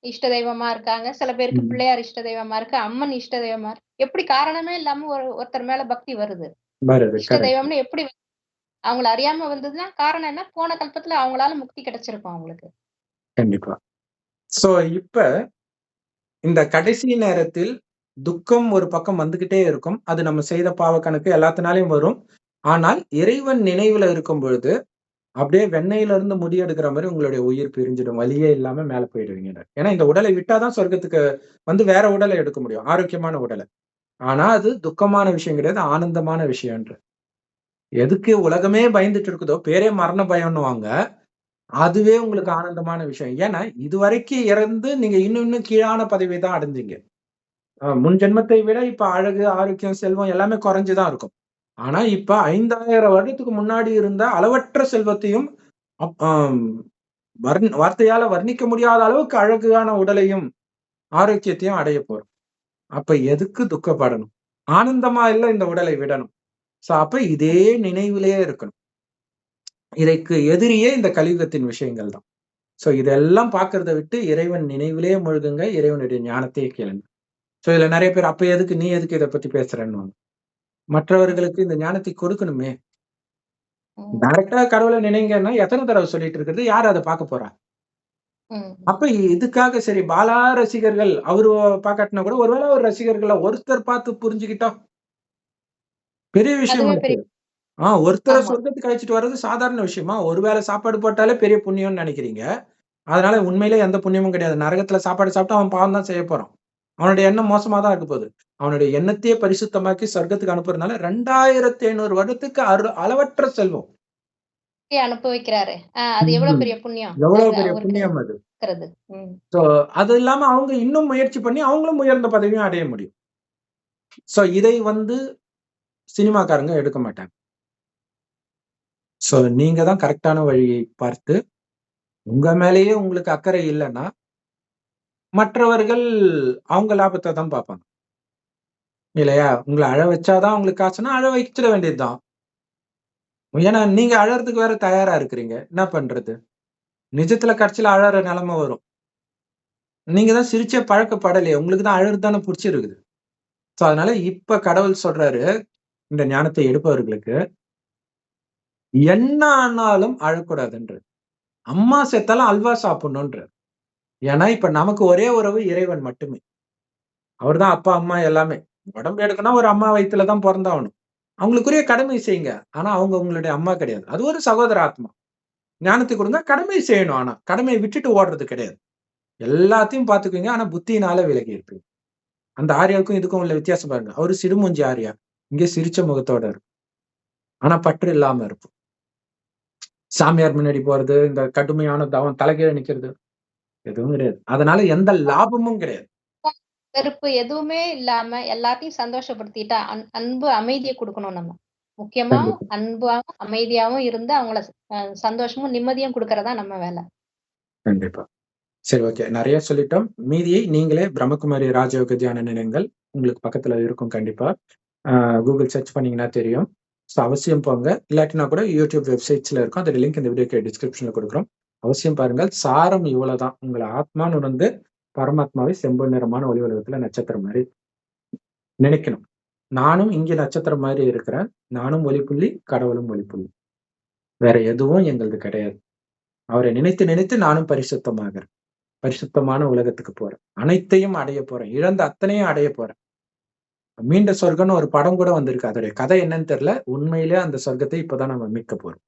இஷ்ட தெய்வமா இருக்காங்க. சில பேருக்கு ம். பிள்ளையார் இஷ்ட தெய்வமா இருக்கு. அம்மன் இஷ்ட தெய்வமா இருக்கு. எப்படி காரணமே இல்லாம ஒருத்தர் மேல பக்தி வருது. வருது. இஷ்ட கரெக்ட். தெய்வம்னு எப்படி அவங்கள அறியாம வந்ததுன்னா, காரணம் என்ன? போன கல்பத்துல அவங்களால முக்தி கிடைச்சிருக்கும் அவங்களுக்கு. கண்டிப்பா. சோ இப்ப இந்த கடைசி நேரத்தில் துக்கம் ஒரு பக்கம் வந்துகிட்டே இருக்கும். அது நம்ம செய்த பாவ கணக்கு எல்லாத்துனாலயும் வரும். ஆனால் இறைவன் நினைவுல இருக்கும் பொழுது, அப்படியே வெண்ணெயிலிருந்து முடி எடுக்கிற மாரி உங்களுடைய உயிர் பிரிஞ்சிடும். வலியே இல்லாம மேல போயிடுவீங்கன்னு. ஏன்னா இந்த உடலை விட்டா தான் சொர்க்கத்துக்கு வந்து வேற உடலை எடுக்க முடியும். ஆரோக்கியமான உடல. ஆனா அது துக்கமான விஷயம் கிடையாது. ஆனந்தமான விஷயம்ன்ற. எதுக்கு உலகமே பயந்துட்டு இருக்குதோ, பேரே மரண பயம்ன்னுவாங்க. அதுவே உங்களுக்கு ம். ஆனந்தமான விஷயம். ஏன்னா, இதுவரைக்கும் இறந்து நீங்க இன்னும் இன்னும் கீழான பதவி தான் அடைஞ்சீங்க. முன் ஜென்மத்தை விட இப்ப அழகு, ஆரோக்கியம், செல்வம் எல்லாமே குறைஞ்சு தான் இருக்கும். ஆனா, இப்ப 5000 வருடத்துக்கு முன்னாடி இருந்த அளவற்ற செல்வத்தையும், அப் ஆம் வார்த்தையால வர்ணிக்க முடியாத அளவுக்கு அழகான உடலையும், ஆரோக்கியத்தையும் அடையப் போறோம். அப்ப எதுக்கு துக்கப்படணும்? ஆனந்தமா இல்ல இந்த உடலை விடணும். சோ, அப்ப இதே நினைவிலேயே இருக்கணும். இதற்கு எதிரியே இந்த கலியுகத்தின் விஷயங்கள் தான். சோ, இதெல்லாம் பார்க்கிறத விட்டு இறைவன் நினைவிலேயே மூழ்குங்க. இறைவனுடைய ஞானத்தையே கேளுங்க. சோ, இதுல நெறைய பேர் அப்ப எதுக்கு நீ எதுக்கு இத பத்தி பேசுறன்னுவாங்க. ம். மற்றவர்களுக்கு இந்த ஞானத்தை கொடுக்கணுமே! ம். டைரக்ட்டா கடவுள நினைங்கன்னா எத்தன தடவ சொல்லிட்டு இருக்கிறது? யார் அத பார்க்க போறா? ம். அப்ப இதுக்காக சரி பாலா ரசிகர்கள் அவரு பாக்காட்டினா கூட ஒருவேள ஒரு ரசிகர்கள்ல ஒருத்தர் பார்த்து புரிஞ்சுகிட்டா பெரிய விஷயம் அதுவே அது. பெரிய ஒருத்தர ஆமா. சொர்க்கத்துக்கு அழைச்சுட்டு வர்றது சாதாரண விஷயமா? ஒரு வேள சாப்பாடு போட்டாலே பெரிய புண்ணியம்னு நெனைக்கிறீங்க. அதனால உண்மையிலே எந்த புண்ணியமும் கிடையாது. நரகத்துல சாப்பாடு சாப்பிட்டா அவன் பாவம் தான் செய்ய போறான். அவனுடைய எண்ணம் மோசமா தான் இருக்க போகுது. அவனுடைய எண்ணத்தையே பரிசுத்தமாக்கி சொர்க்கத்துக்கு அனுப்புறதுனால 2500 வருடத்துக்கு அளவற்ற செல்வம். அனுபவிக்கிறாரே! அது எவ்வளவு ம். பெரிய புண்ணியம். எவ்வளவு அது பெரிய அவருக்கு புண்ணியம் அது. இருக்கிறது. ம். சோ, அது இல்லாம அவங்க இன்னும் முயற்சி பண்ணி அவங்களும் உயர்ந்த பதவியும் அடைய முடியும். சோ, இதை வந்து சினிமாக்காரங்க எடுக்க மாட்டாங்க. சோ, நீங்க தான் கரெக்ட்டான வழியை பார்த்து, உங்க மேலேயே உங்களுக்கு அக்கறை இல்லன்னா, மற்றவர்கள் அவங்க லாபத்த தான் பார்ப்பாங்க. இல்லையா? உங்கள அழ வச்சா தான் உங்களுக்கு காசுன்னா, அழ வச்சிட வேண்டியது தான். ஏன்னா, நீங்க அழறதுக்கு வேற தயாரா இருக்கிறீங்க. என்ன பண்றது? நிஜத்துல கடைசில அழற நெலைம வரும். நீங்க தான் சிரிச்சே பழக்கப்படலையே! உங்களுக்கு தான் அழறது தானே புடிச்சிருக்குது. சோ, அதனால இப்ப கடவுள் சொல்றாரு, இந்த ஞானத்தை எடுப்பவர்களுக்கு, என்ன ஆனாலும் அழக்கூடாதுன்றாரு. அம்மா செத்தாலும் அல்வா சாப்பிடணுன்றாரு. ஏன்னா, இப்ப நமக்கு ஒரே உறவு இறைவன் மட்டுமே. அவர் தான் அப்பா, அம்மா எல்லாமே. உடம்பு எடுக்கணும்னா ஒரு அம்மா வயித்துல தான் பொறந்தாகணும். அவங்களுக்குரிய கடமை செய்யுங்க. ஆனா, அவங்க உங்களுடைய அம்மா கிடையாது. அது ஒரு சகோதர ஆத்மா. ஞானத்தை கொடுங்க. கடமை செய்யணும் ஆனா. கடமைய விட்டுட்டு ஓடுறது கிடையாது. எல்லாத்தையும் பார்த்துக்குவீங்க. ஆனா, புத்தியினால விலகி இருப்பீங்க. அந்த ஆர்யாவுக்கும் இதுக்கும் உள்ள வித்தியாசம் பாருங்க. அவரு சிடுமூஞ்சி ஆர்யா. இங்க சிரிச்ச முகத்தோட இருக்கும். ஆனா, பற்று இல்லாம இருக்கும். சாமியார் முன்னாடி போறது, இந்த கடுமையான தவம், தலைகீழ நிக்கிறது, எதுவும் கிடையாது. அதனால எந்த லாபமும் கிடையாது. வெறுப்பு எதுவுமே இல்லாம எல்லாத்தையும் சந்தோஷப்படுத்திட்டா, அன்பு, அமைதிய குடுக்கணும் நம்ம. முக்கியமா கண்டிப்பா, அன்பாவும், அமைதியாவும் இருந்து அவங்கள சந்தோஷமும், நிம்மதியும் குடுக்கறது தான் நம்ம வேல. கண்டிப்பா. சரி, ஓகே. நெறைய சொல்லிட்டோம். மீதியை நீங்களே பிரம்மகுமாரி ராஜயோக தியான நிலையங்கள் உங்களுக்கு பக்கத்துல இருக்கும் கண்டிப்பா. கூகுள் சர்ச் பண்ணீங்கன்னா தெரியும். ஸோ அவசியம் போங்க. இல்லாட்டினா கூட யூடியூப் வெப்சைட்ஸ்ல இருக்கும். அதோட லிங்க் இந்த வீடியோக்கு டிஸ்கிரிப்ஷன்ல குடுக்குறோம். அவசியம் பாருங்கள். சாரம் இவ்வளவுதான். உங்கள ஆத்மான்னு உணர்ந்து பரமாத்மாவை செம்பொன் நிறமான ஒளி உலகத்துல நட்சத்திரம் மாரி நினைக்கணும். நானும் இங்க நட்சத்திரம் மாரி இருக்கிறேன். நானும் ஒளிப்புள்ளி, கடவுளும் ஒளிப்புள்ளி. வேற எதுவும் எங்களது கிடையாது. அவரை நினைத்து நினைத்து நானும் பரிசுத்தமாகிறேன். பரிசுத்தமான உலகத்துக்கு போறேன். அனைத்தையும் அடைய போறேன். இழந்த அத்தனையும் அடைய போறேன். மீண்ட சொர்க்கம்னு ஒரு படம் கூட வந்திருக்கு. அதோடைய கதை என்னன்னு தெரியல. உண்மையிலே அந்த சொர்க்கத்தை இப்பதான் நம்ம மீட்க போறோம்.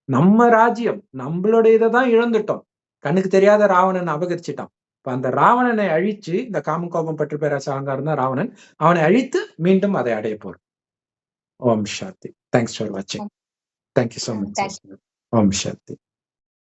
நம்ம ராஜ்யம், நம்மளுடைய இததான் இழந்துட்டோம். கண்ணுக்கு தெரியாத ராவணன் அபகரிச்சுட்டான். இப்ப அந்த ராவணனை அழிச்சு, இந்த காமம், கோபம், பற்று, பேராசை, அகங்காரம் தான் ராவணன். அவனை அழித்து மீண்டும் அதை அடைய போறோம். ஓம் சாந்தி. தேங்க்ஸ் ஃபார் வாட்சிங். Thank you so much. Thanks. ஓம் சாந்தி.